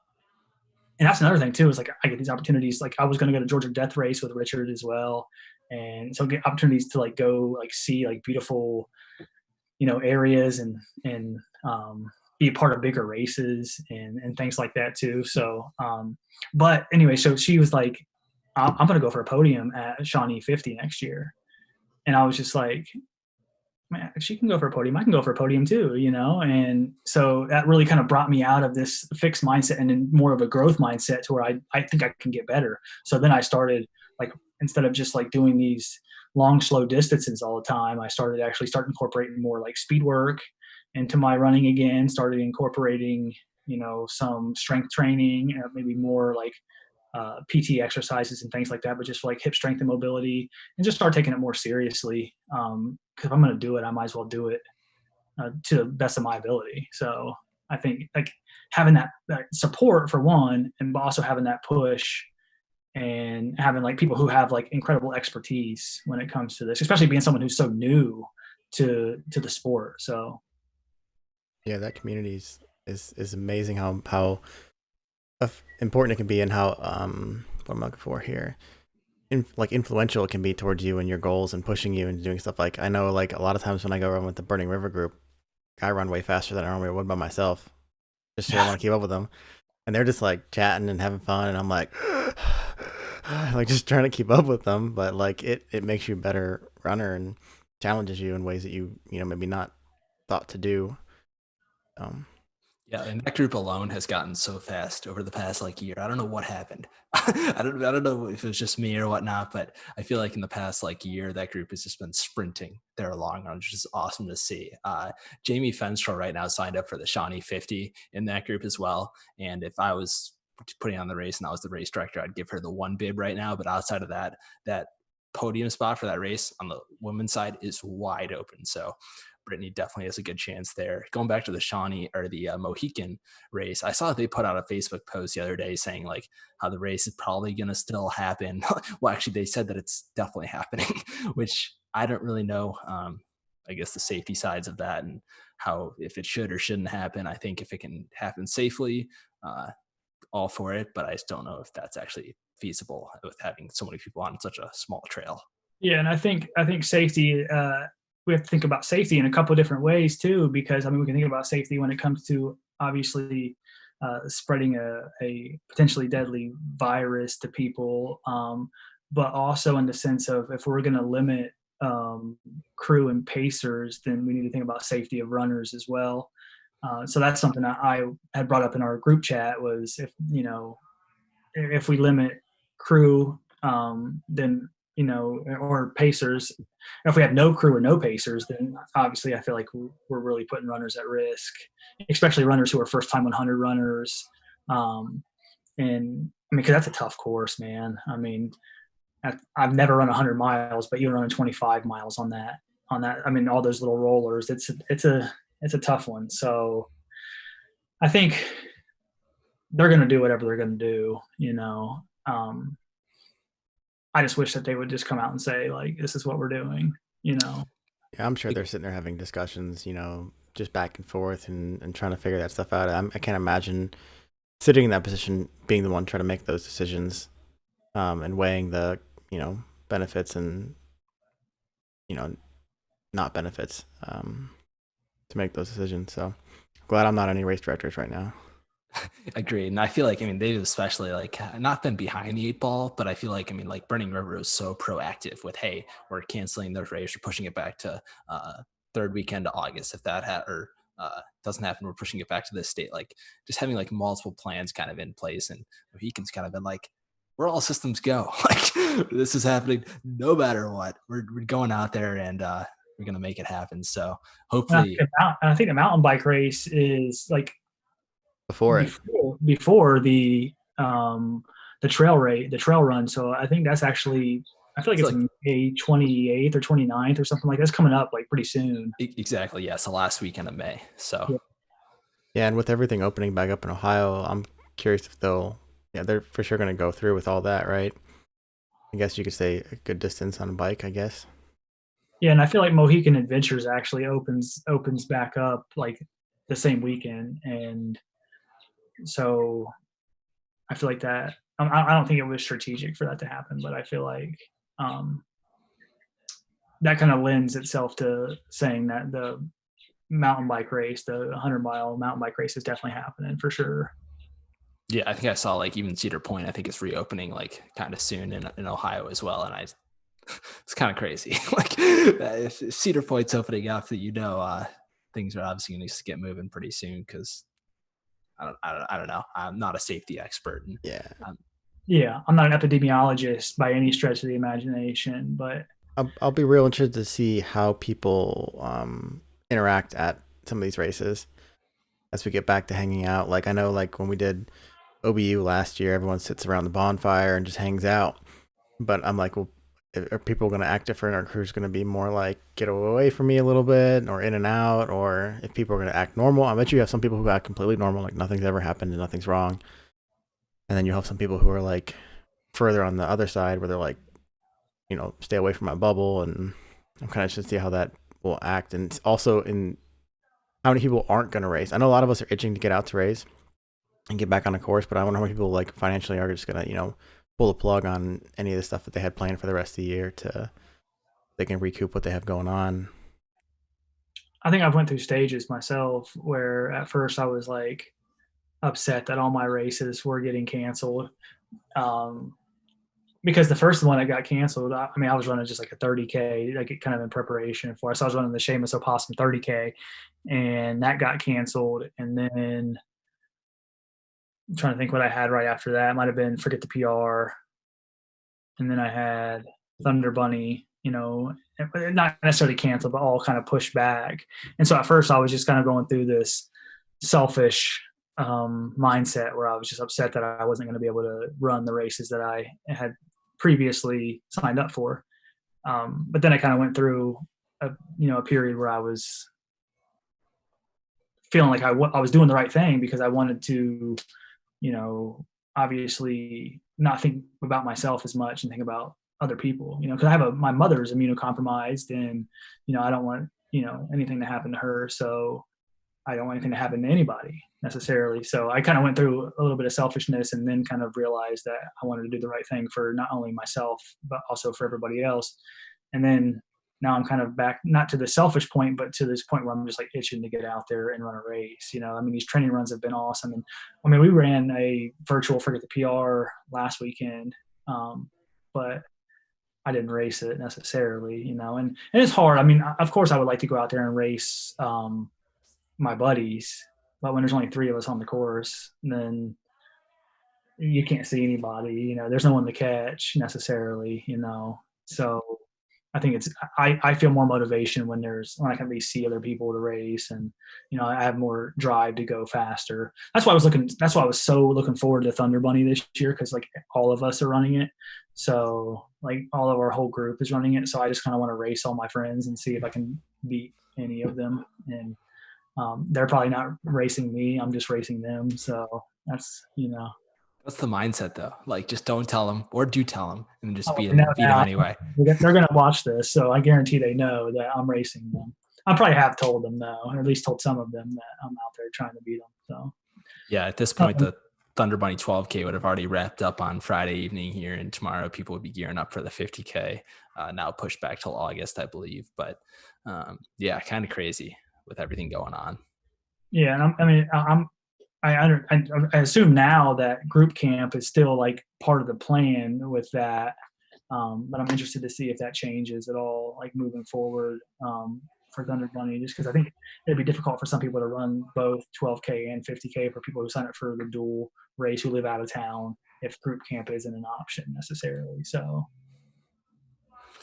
that's another thing too, is like I get these opportunities. Like I was going to go to Georgia Death Race with Richard as well. And so get opportunities to like go like see like beautiful, areas and be a part of bigger races and things like that too. So, but anyway, so she was like, I'm going to go for a podium at Shawnee 50 next year. And I was just like, man, if she can go for a podium, I can go for a podium too, And so that really kind of brought me out of this fixed mindset and in more of a growth mindset to where I think I can get better. So then I started, like, instead of just like doing these long, slow distances all the time, I started incorporating more like speed work into my running again, started incorporating, some strength training, maybe more like PT exercises and things like that, but just for like hip strength and mobility, and just start taking it more seriously. Because if I'm going to do it, I might as well do it to the best of my ability. So I think like having that support for one, and also having that push and having like people who have like incredible expertise when it comes to this, especially being someone who's so new to the sport. So Yeah, that community is amazing how important it can be, and how what I'm looking for here, like influential it can be towards you and your goals and pushing you and doing stuff. Like I know like a lot of times when I go run with the Burning River group, I run way faster than I normally would by myself, just so I want to keep up with them. And they're just like chatting and having fun, and I'm like like just trying to keep up with them. But like it makes you a better runner and challenges you in ways that you know maybe not thought to do. um Yeah, and that group alone has gotten so fast over the past like year. I don't know what happened. I don't know if it was just me or whatnot, but I feel like in the past like year, that group has just been sprinting their long run, which is awesome to see. Jamie Fenstrel right now signed up for the Shawnee 50 in that group as well. And if I was putting on the race and I was the race director, I'd give her the one bib right now. But outside of that, that podium spot for that race on the women's side is wide open. So Brittany definitely has a good chance there. Going back to the Shawnee or the Mohican race, I saw they put out a Facebook post the other day saying like how the race is probably going to still happen. Well, actually, they said that it's definitely happening, which I don't really know. I guess the safety sides of that and how if it should or shouldn't happen. I think if it can happen safely, all for it, but I just don't know if that's actually feasible with having so many people on such a small trail. yeah, and I think safety. We have to think about safety in a couple of different ways too, because I mean we can think about safety when it comes to obviously spreading a potentially deadly virus to people, but also in the sense of if we're going to limit crew and pacers, then we need to think about safety of runners as well. So that's something I had brought up in our group chat was if if we limit crew, then or pacers. If we have no crew or no pacers, then obviously I feel like we're really putting runners at risk, especially runners who are first time 100 runners. And I mean, because that's a tough course, man. I mean, I've never run 100 miles, but you're running 25 miles on that. I mean, all those little rollers. It's a tough one. So I think they're going to do whatever they're going to do. I just wish that they would just come out and say like, "This is what we're doing." You know. yeah, I'm sure they're sitting there having discussions, just back and forth, and trying to figure that stuff out. I can't imagine sitting in that position being the one trying to make those decisions, and weighing the benefits and you know not benefits, to make those decisions. So glad I'm not any race directors right now. Agreed. And I feel like, I mean, they've especially like not been behind the eight ball, but I feel like, I mean, like Burning River was so proactive with, hey, we're canceling the race, we're pushing it back to third weekend of August. If that or doesn't happen, we're pushing it back to this state. Like just having like multiple plans kind of in place. And Mohican's kind of been like, we're all systems go. Like this is happening no matter what. We're going out there and we're going to make it happen. So hopefully. I think the mountain bike race is like Before it, before the trail run. So I think that's actually I feel like it's like May 28th or 29th or something like that's coming up like pretty soon. Exactly. Yes. The last weekend of May. So yeah, and with everything opening back up in Ohio, I'm curious if they're for sure going to go through with all that, right? I guess you could say a good distance on a bike, I guess. Yeah, and I feel like Mohican Adventures actually opens back up like the same weekend, and so I feel like that. I don't think it was strategic for that to happen, but I feel like um, that kind of lends itself to saying that the mountain bike race, the 100-mile mountain bike race, is definitely happening for sure. Yeah, I think I saw like even Cedar Point. I think it's reopening like kind of soon in Ohio as well, and it's kind of crazy. Like if Cedar Point's opening up, that things are obviously going to get moving pretty soon because I don't know. I'm not a safety expert. And, Yeah. Yeah, I'm not an epidemiologist by any stretch of the imagination, but I'll be real interested to see how people interact at some of these races as we get back to hanging out. Like I know, like when we did OBU last year, everyone sits around the bonfire and just hangs out. But I'm like, well, are people going to act different, or crew's going to be more like get away from me a little bit, or in and out, or if people are going to act normal. I bet you have some people who act completely normal, like nothing's ever happened and nothing's wrong, and then you have some people who are like further on the other side where they're like, stay away from my bubble, and I'm kind of just to see how that will act, and also in how many people aren't going to race. I know a lot of us are itching to get out to race and get back on a course, but I wonder how many people like financially are just going to pull the plug on any of the stuff that they had planned for the rest of the year to they can recoup what they have going on. I think I've went through stages myself where at first I was like upset that all my races were getting canceled. Um, because the first one that got canceled, I mean, I was running just like a 30K, like kind of in preparation for it. So I was running the Seamus Opossum 30K, and that got canceled. And then I'm trying to think what I had right after that. It might have been Forget the PR. And then I had Thunder Bunny, not necessarily canceled, but all kind of pushed back. And so at first I was just kind of going through this selfish mindset where I was just upset that I wasn't going to be able to run the races that I had previously signed up for. But then I kind of went through a period where I was feeling like I was doing the right thing because I wanted to, obviously not think about myself as much and think about other people, because I have my mother is immunocompromised, and, I don't want, anything to happen to her. So I don't want anything to happen to anybody necessarily. So I kind of went through a little bit of selfishness and then kind of realized that I wanted to do the right thing for not only myself, but also for everybody else. And then now I'm kind of back, not to the selfish point, but to this point where I'm just like itching to get out there and run a race. I mean, these training runs have been awesome. And I mean, we ran a virtual Forget the PR last weekend, but I didn't race it necessarily, and it's hard. I mean, of course I would like to go out there and race, my buddies, but when there's only 3 of us on the course, then you can't see anybody, there's no one to catch necessarily, so I think I feel more motivation when I can at least see other people to race, and I have more drive to go faster. That's why I was so looking forward to Thunder Bunny this year, because like all of us are running it, so like all of our whole group is running it, so I just kind of want to race all my friends and see if I can beat any of them. And they're probably not racing me, I'm just racing them, so that's What's the mindset though? Like, just don't tell them, or do tell them, and just beat them them anyway. They're going to watch this, so I guarantee they know that I'm racing them. I probably have told them though, or at least told some of them that I'm out there trying to beat them. So yeah, at this point, the Thunder Bunny 12K would have already wrapped up on Friday evening here, and tomorrow people would be gearing up for the 50K. Now pushed back till August, I believe. But yeah, kind of crazy with everything going on. Yeah, and I assume now that group camp is still like part of the plan with that, but I'm interested to see if that changes at all, like moving forward, for Thunder Bunny, just because I think it'd be difficult for some people to run both 12K and 50K for people who sign up for the dual race who live out of town if group camp isn't an option necessarily. So.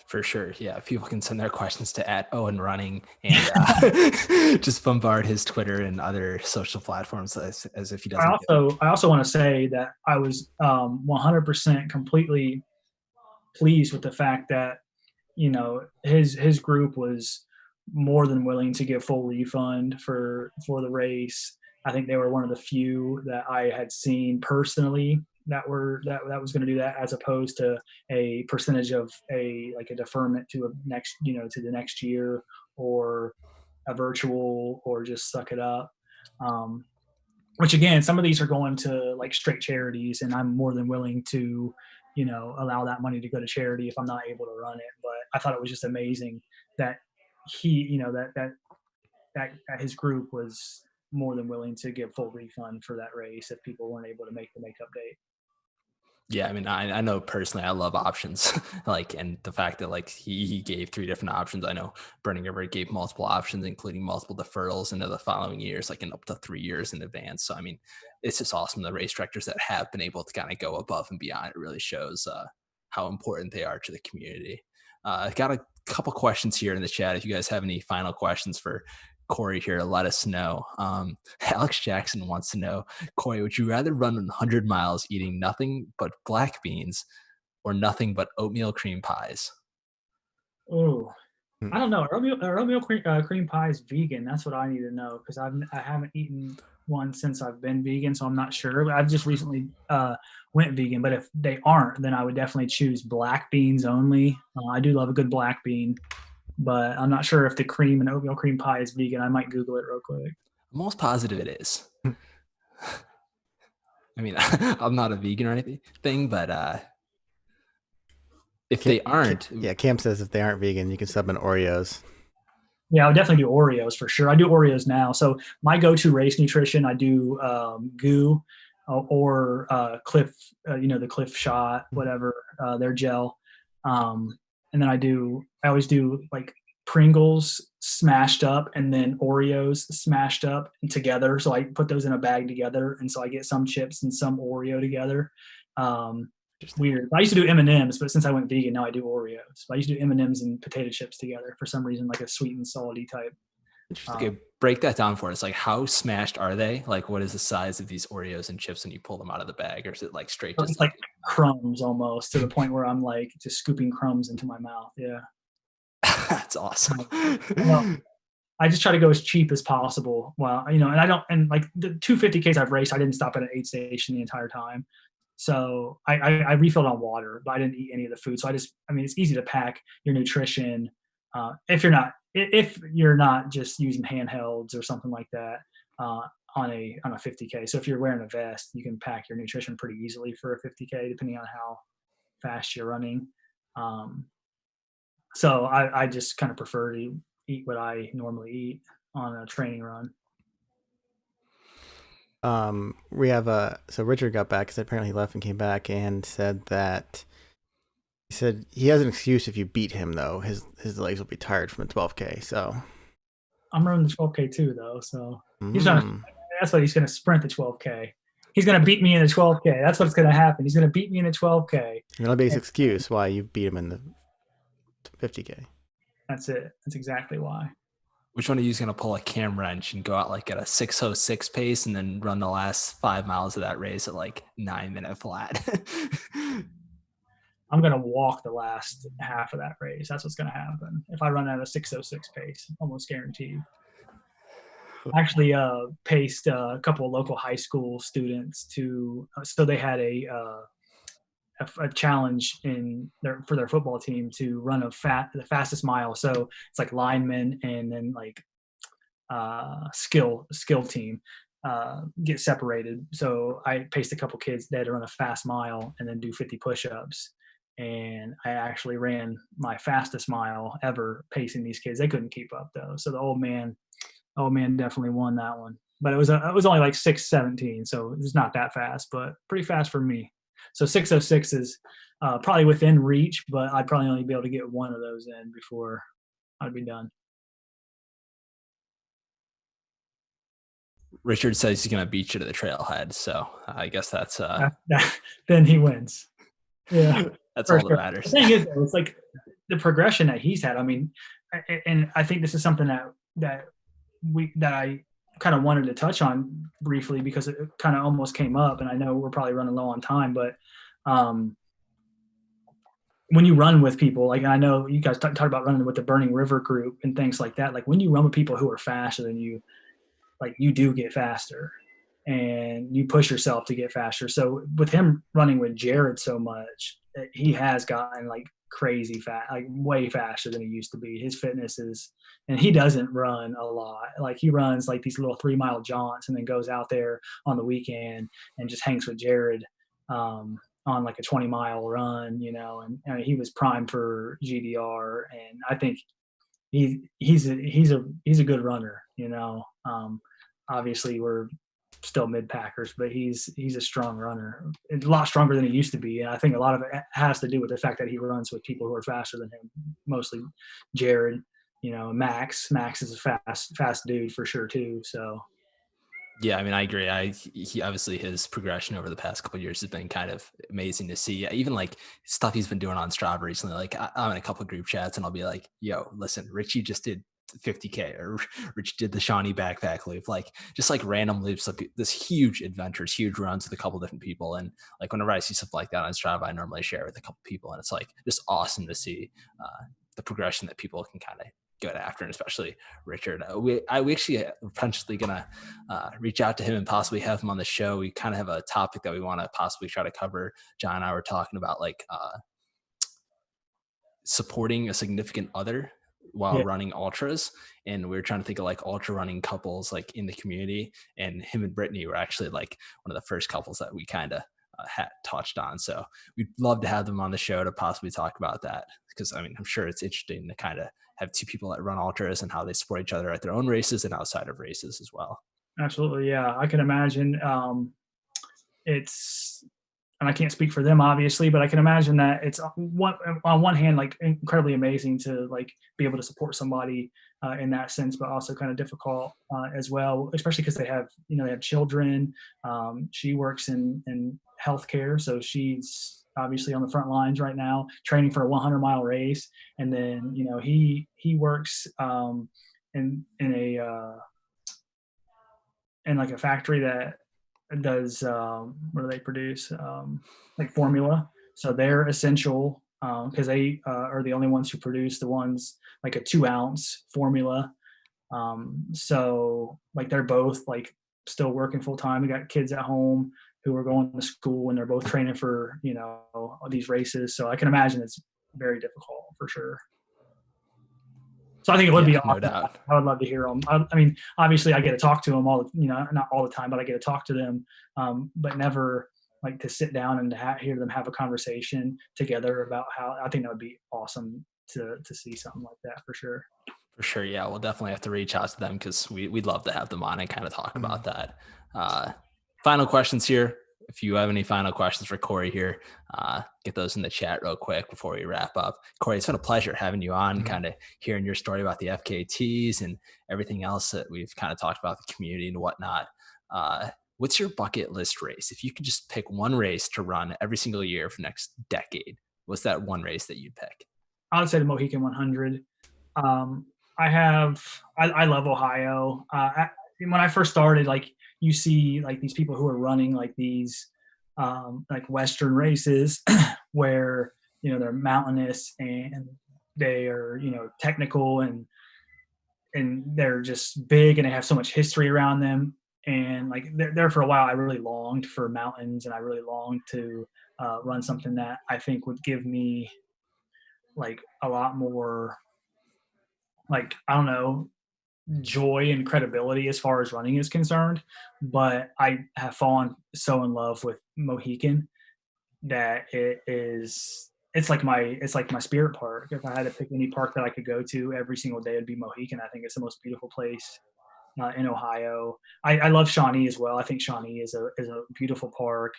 For sure. Yeah. People can send their questions to @OwenRunning and just bombard his Twitter and other social platforms as if he doesn't. I also want to say that I was 100% completely pleased with the fact that, his group was more than willing to give full refund for the race. I think they were one of the few that I had seen personally that was going to do that, as opposed to a percentage of a deferment to the next year, or a virtual, or just suck it up. Which again, some of these are going to like straight charities, and I'm more than willing to, allow that money to go to charity if I'm not able to run it. But I thought it was just amazing that he, that his group was more than willing to give full refund for that race if people weren't able to make the makeup date. Yeah, I mean, I know personally, I love options, and the fact that he gave 3 different options. I know Burning River gave multiple options, including multiple deferrals into the following years, in up to 3 years in advance. So, I mean, it's just awesome. The race directors that have been able to kind of go above and beyond, it really shows how important they are to the community. I got a couple questions here in the chat. If you guys have any final questions for Cory here, let us know. Alex Jackson wants to know, Cory, would you rather run 100 miles eating nothing but black beans or nothing but oatmeal cream pies? Oh, Hmm. I don't know. Oatmeal cream pie is vegan. That's what I need to know because I haven't eaten one since I've been vegan, so I'm not sure. But I've just recently went vegan. But if they aren't, then I would definitely choose black beans only. I do love a good black bean, but I'm not sure if the cream and oatmeal cream pie is vegan. I might Google it real quick. I'm almost positive it is. I mean, I'm not a vegan or anything, but if they aren't, Yeah, Cam says if they aren't vegan, you can sub in Oreos. Yeah, I would definitely do Oreos for sure. I do Oreos now. So my go-to race nutrition, I do Goo or Cliff, the Cliff Shot, whatever, their gel. Um, and then I always do like Pringles smashed up and then Oreos smashed up together. So I put those in a bag together, and so I get some chips and some Oreo together. Um, Weird. I used to do M&Ms, but since I went vegan, now I do Oreos. But I used to do M&Ms and potato chips together for some reason, like a sweet and salty type. Interesting. okay, break that down for us. Like, how smashed are they? Like, what is the size of these Oreos and chips when you pull them out of the bag, or is it like straight just It's like crumbs almost to the point where I'm like just scooping crumbs into my mouth. Yeah. that's awesome. Well, I just try to go as cheap as possible. Well, and I don't, and like the 250Ks I've raced, I didn't stop at an aid station the entire time. So I refilled on water, but I didn't eat any of the food. So it's easy to pack your nutrition if you're not just using handhelds or something like that on a 50K. So if you're wearing a vest, you can pack your nutrition pretty easily for a 50K, depending on how fast you're running. Um, so I just kind of prefer to eat what I normally eat on a training run. We have so Richard got back because apparently he left and came back and said that he said he has an excuse if you beat him though. His legs will be tired from the 12K. So I'm running the 12K too, though. So he's trying to. mm, That's why he's going to sprint the 12K. He's going to beat me in the 12K. That's what's going to happen. He's going to beat me in the 12K. that'll be his excuse why you beat him in the 50K. That's it. That's exactly why. Which one of you is going to pull a cam wrench and go out like at a 6:06 pace and then run the last 5 miles of that race at like 9-minute flat? I'm going to walk the last half of that race. That's what's going to happen if I run at a 6:06 pace, almost guaranteed. I actually paced a couple of local high school students so they had a challenge for their football team to run the fastest mile. So it's like linemen and then like skill team get separated. So I paced a couple kids. They had to run a fast mile and then do 50 push-ups. And I actually ran my fastest mile ever pacing these kids. They couldn't keep up though. So the old man definitely won that one. But it was only like 6:17, so it's not that fast, but pretty fast for me. So 6:06 is probably within reach, but I'd probably only be able to get one of those in before I'd be done. Richard says he's going to beat you to the trailhead. So I guess that's Then he wins. Yeah, that's for all that sure. matters. The thing is, though, it's like the progression that he's had. I mean, and I think this is something that I kind of wanted to touch on briefly because it kind of almost came up, and I know we're probably running low on time, but when you run with people, like I know you guys talk about running with the Burning River group and things like that, like when you run with people who are faster than you, like you do get faster and you push yourself to get faster. So with him running with Jared so much, he has gotten like crazy fast, like way faster than he used to be. His fitness is, and he doesn't run a lot. Like he runs like these little 3 mile jaunts and then goes out there on the weekend and just hangs with Jared on like a 20-mile run, and he was primed for GDR. And I think he's a good runner, obviously we're still mid packers, but he's a strong runner, a lot stronger than he used to be. And I think a lot of it has to do with the fact that he runs with people who are faster than him, mostly Jared, Max is a fast dude for sure too. So Yeah, I mean, I agree. He obviously his progression over the past couple of years has been kind of amazing to see. Even like stuff he's been doing on Strava recently. Like I'm in a couple of group chats and I'll be like, "Yo, listen, Richie just did 50K or Rich did the Shawnee backpack loop." Like just like random loops, like this huge adventures, huge runs with a couple different people. And like whenever I see something like that on Strava, I normally share with a couple people, and it's like just awesome to see. the progression that people can kind of get after, and especially Richard. We actually are potentially gonna reach out to him and possibly have him on the show. We kind of have a topic that we want to possibly try to cover. John and I were talking about like supporting a significant other while running ultras, and we were trying to think of like ultra running couples like in the community, and him and Brittany were actually like one of the first couples that we kind of had touched on. So we'd love to have them on the show to possibly talk about that, because I mean, I'm sure it's interesting to kind of have two people that run ultras and how they support each other at their own races and outside of races as well. Absolutely. Yeah. I can imagine it's, and I can't speak for them obviously, but I can imagine that it's on one hand, like incredibly amazing to like be able to support somebody in that sense, but also kind of difficult as well, especially because they have children. She works in healthcare, so she's obviously on the front lines right now, training for a 100-mile race. And then, he works in like a factory that does what do they produce, like formula. So they're essential because they are the only ones who produce the ones like a 2-ounce formula. So like they're both like still working full time. We got kids at home who are going to school, and they're both training for these races. So I can imagine it's very difficult for sure. So I think it would be awesome. No doubt. I would love to hear them. I mean, obviously I get to talk to them all, not all the time, but I get to talk to them, but never like to sit down and hear them have a conversation together about how. I think that would be awesome to see something like that for sure. For sure. Yeah. We'll definitely have to reach out to them, because we'd love to have them on and kind of talk about that. Final questions here. If you have any final questions for Cory here, get those in the chat real quick before we wrap up. Cory, it's been a pleasure having you on, kind of hearing your story about the FKTs and everything else that we've kind of talked about, the community and whatnot. What's your bucket list race? If you could just pick one race to run every single year for the next decade, what's that one race that you'd pick? I would say the Mohican 100. I love Ohio. When I first started, like, you see like these people who are running like these like Western races where they're mountainous and they are technical and they're just big and they have so much history around them, and like there for a while I really longed for mountains, and I really longed to run something that I think would give me like a lot more, like, I don't know, joy and credibility as far as running is concerned. But I have fallen so in love with Mohican that it's like my spirit park. If I had to pick any park that I could go to every single day, it'd be Mohican. I think it's the most beautiful place in Ohio. I love Shawnee as well. I think Shawnee is a beautiful park.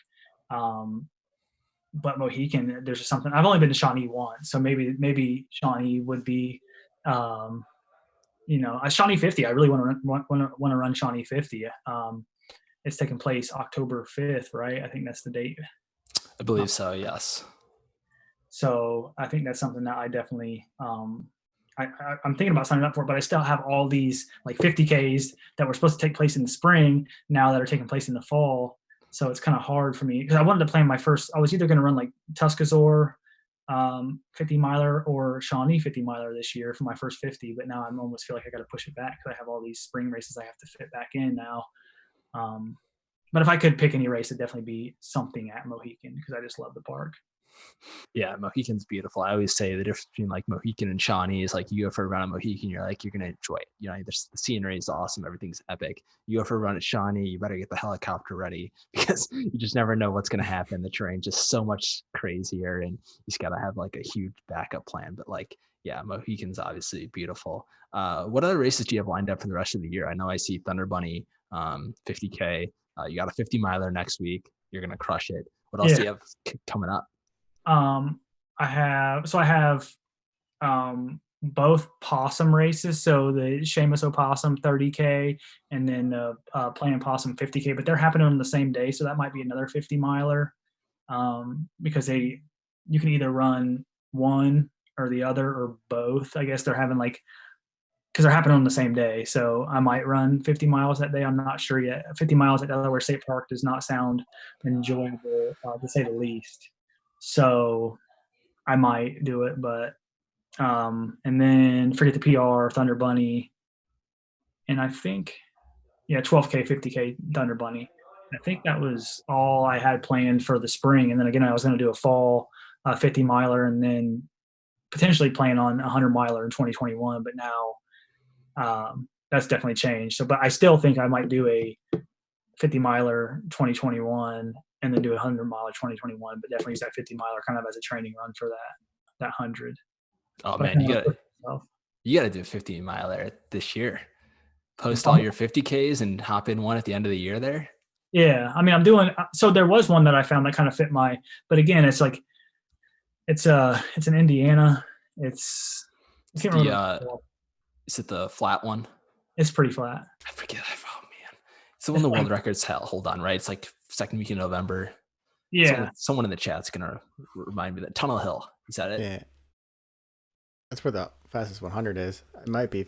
But Mohican, there's just something. I've only been to Shawnee once, so maybe Shawnee would be Shawnee 50. I really want to run Shawnee 50. It's taking place October 5th, right? I think that's the date. I believe so. Yes. So I think that's something that I definitely, I'm thinking about signing up for, but I still have all these like 50Ks that were supposed to take place in the spring now that are taking place in the fall. So it's kind of hard for me because I wanted to plan I was either going to run like Tuscaloosa 50 miler or Shawnee 50 miler this year for my first 50, but now I almost feel like I got to push it back because I have all these spring races I have to fit back in now. But if I could pick any race, it'd definitely be something at Mohican because I just love the park. Yeah, Mohican's beautiful. I always say the difference between like Mohican and Shawnee is like you go for a run at Mohican, you're gonna enjoy it. The scenery is awesome, everything's epic. You go for a run at Shawnee, you better get the helicopter ready because you just never know what's gonna happen. The terrain's just so much crazier, and you just gotta have like a huge backup plan. But like, yeah, Mohican's obviously beautiful. What other races do you have lined up for the rest of the year? I know I see Thunder Bunny, 50K. You got a 50 miler next week. You're gonna crush it. What else do you have coming up? I have both possum races. So the Seamus Opossum 30K and then Playing Possum 50K, but they're happening on the same day. So that might be another 50 miler because you can either run one or the other or both. I guess they're having because they're happening on the same day. So I might run 50 miles that day. I'm not sure yet. 50 miles at Delaware State Park does not sound enjoyable, to say the least. So I might do it, but And then forget the PR, Thunder Bunny, and I think 12K, 50K Thunder Bunny. I think that was all I had planned for the spring. And then again, I was going to do a fall 50 miler, and then potentially plan on a 100 miler in 2021. But now that's definitely changed. So, but I still think I might do a 50 miler 2021 and then do a 100 miler 2021. But definitely use that 50 miler kind of as a training run for that 100. Oh But man, you gotta do a 50 miler this year. Post all your 50Ks and hop in one at the end of the year there. Yeah, I mean, I'm doing. So there was one that I found that kind of fit my. But again, it's like it's in Indiana. I can't remember. Is it the flat one? It's pretty flat. I forget. Oh man, it's the one the world records hold on, right? It's like second week in November. Yeah. Someone in the chat's gonna remind me that Tunnel Hill. Is that it? Yeah. That's where the fastest 100 is. It might be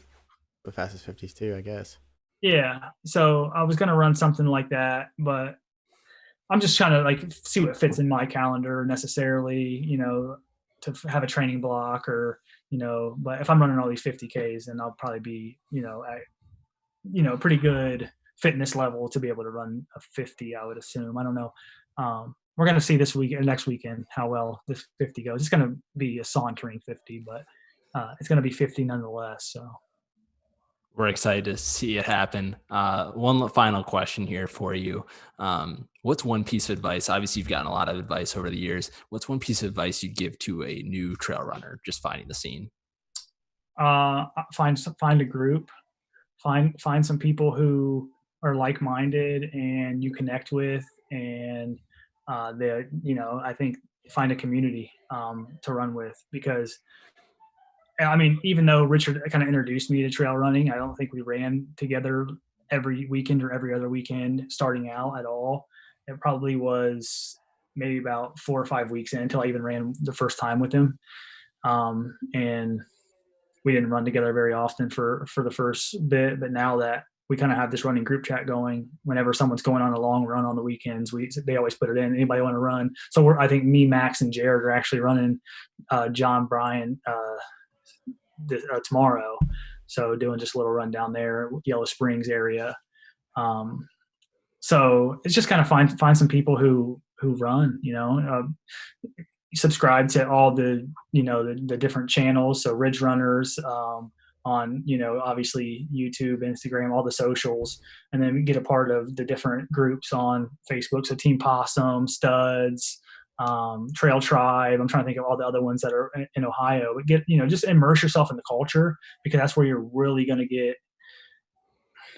the fastest 50s too, I guess. Yeah. So I was gonna run something like that, but I'm just trying to like see what fits in my calendar necessarily, to have a training block or, but if I'm running all these 50Ks, then I'll probably be, at, pretty good fitness level to be able to run a 50, I would assume. I don't know. We're going to see next weekend, how well this 50 goes. It's going to be a sauntering 50, but it's going to be 50 nonetheless. So we're excited to see it happen. One final question here for you. What's one piece of advice? Obviously, you've gotten a lot of advice over the years. What's one piece of advice you'd give to a new trail runner just finding the scene? Find a group. Find some people who are like-minded and you connect with, and I think find a community to run with, because I mean, even though Richard kind of introduced me to trail running, I don't think we ran together every weekend or every other weekend starting out at all. It probably was maybe about 4 or 5 weeks in until I even ran the first time with him. And we didn't run together very often for the first bit, but now that we kind of have this running group chat going, whenever someone's going on a long run on the weekends, they always put it in. Anybody want to run? So I think me, Max, and Jared are actually running John Bryan tomorrow. So doing just a little run down there, Yellow Springs area. So it's just kind of find some people who run, subscribe to all the different channels. So Ridge Runners on, obviously YouTube, Instagram, all the socials, and then get a part of the different groups on Facebook. So Team Possum, Studs, Trail Tribe. I'm trying to think of all the other ones that are in Ohio. But just immerse yourself in the culture, because that's where you're really going to get.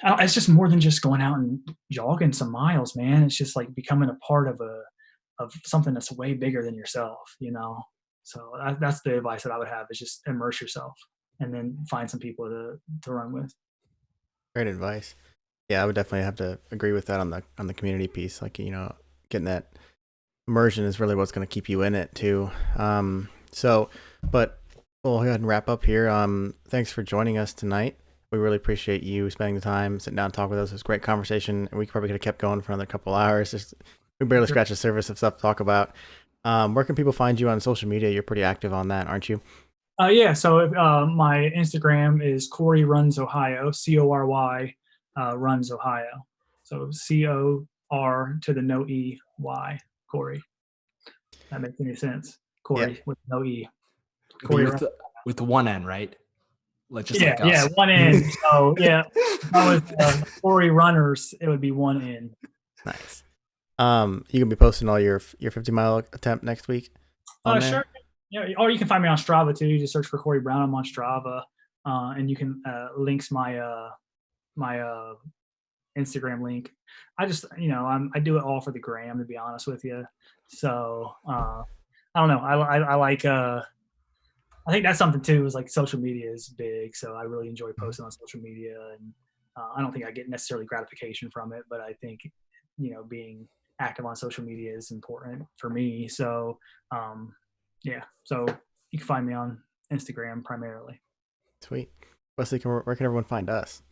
It's just more than just going out and jogging some miles, man. It's just like becoming a part of something that's way bigger than yourself, So that's the advice that I would have, is just immerse yourself and then find some people to run with. Great advice. Yeah, I would definitely have to agree with that on the community piece. Like, getting that immersion is really what's going to keep you in it too. But we'll go ahead and wrap up here. Thanks for joining us tonight. We really appreciate you spending the time, sitting down and talk with us. It was a great conversation, and we probably could have kept going for another couple hours. We barely scratched the surface of stuff to talk about. Where can people find you on social media? You're pretty active on that, aren't you? Yeah. So my Instagram is Cory Runs Ohio, CORY Runs Ohio. So COR to the no E-Y, Cory. That makes any sense? Cory with no E. Cory with the one N, right? Like one N. So if I was Cory Runners, it would be one N. Nice. You can be posting all your 50-mile attempt next week? Sure. Yeah, or you can find me on Strava too. You just search for Cory Brown. I'm on Strava, and you can links my my Instagram link. I just I do it all for the gram, to be honest with you. So I don't know. I like. I think that's something too. Is like social media is big, so I really enjoy posting on social media, and I don't think I get necessarily gratification from it, but I think being active on social media is important for me. So so you can find me on Instagram primarily. Sweet. Wesley, where can everyone find us?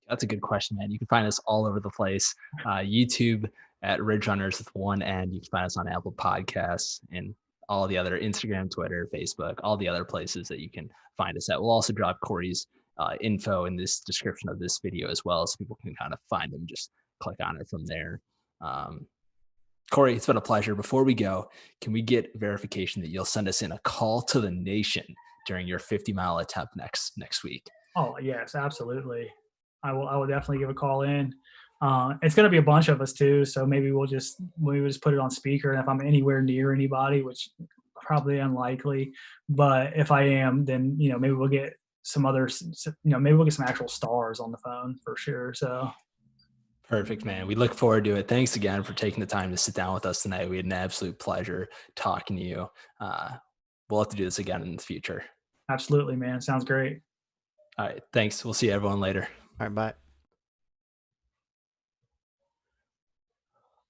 That's a good question, man. You can find us all over the place. YouTube at Ridge Runners with one N. You can find us on Apple Podcasts and all the other Instagram, Twitter, Facebook, all the other places that you can find us at. We'll also drop Cory's info in this description of this video as well, so people can kind of find him, just click on it from there. Cory, it's been a pleasure. Before we go, can we get verification that you'll send us in a call to the nation during your 50-mile attempt next week? Oh yes, absolutely. I will definitely give a call in. It's going to be a bunch of us too, so maybe we'll just put it on speaker. And if I'm anywhere near anybody, which probably unlikely, but if I am, then maybe we'll get some others. Maybe we'll get some actual stars on the phone for sure. So Perfect, man. We look forward to it. Thanks again for taking the time to sit down with us tonight. We had an absolute pleasure talking to you. We'll have to do this again in the future. absolutely, man. Sounds great. All right. Thanks. We'll see everyone later. All right, bye.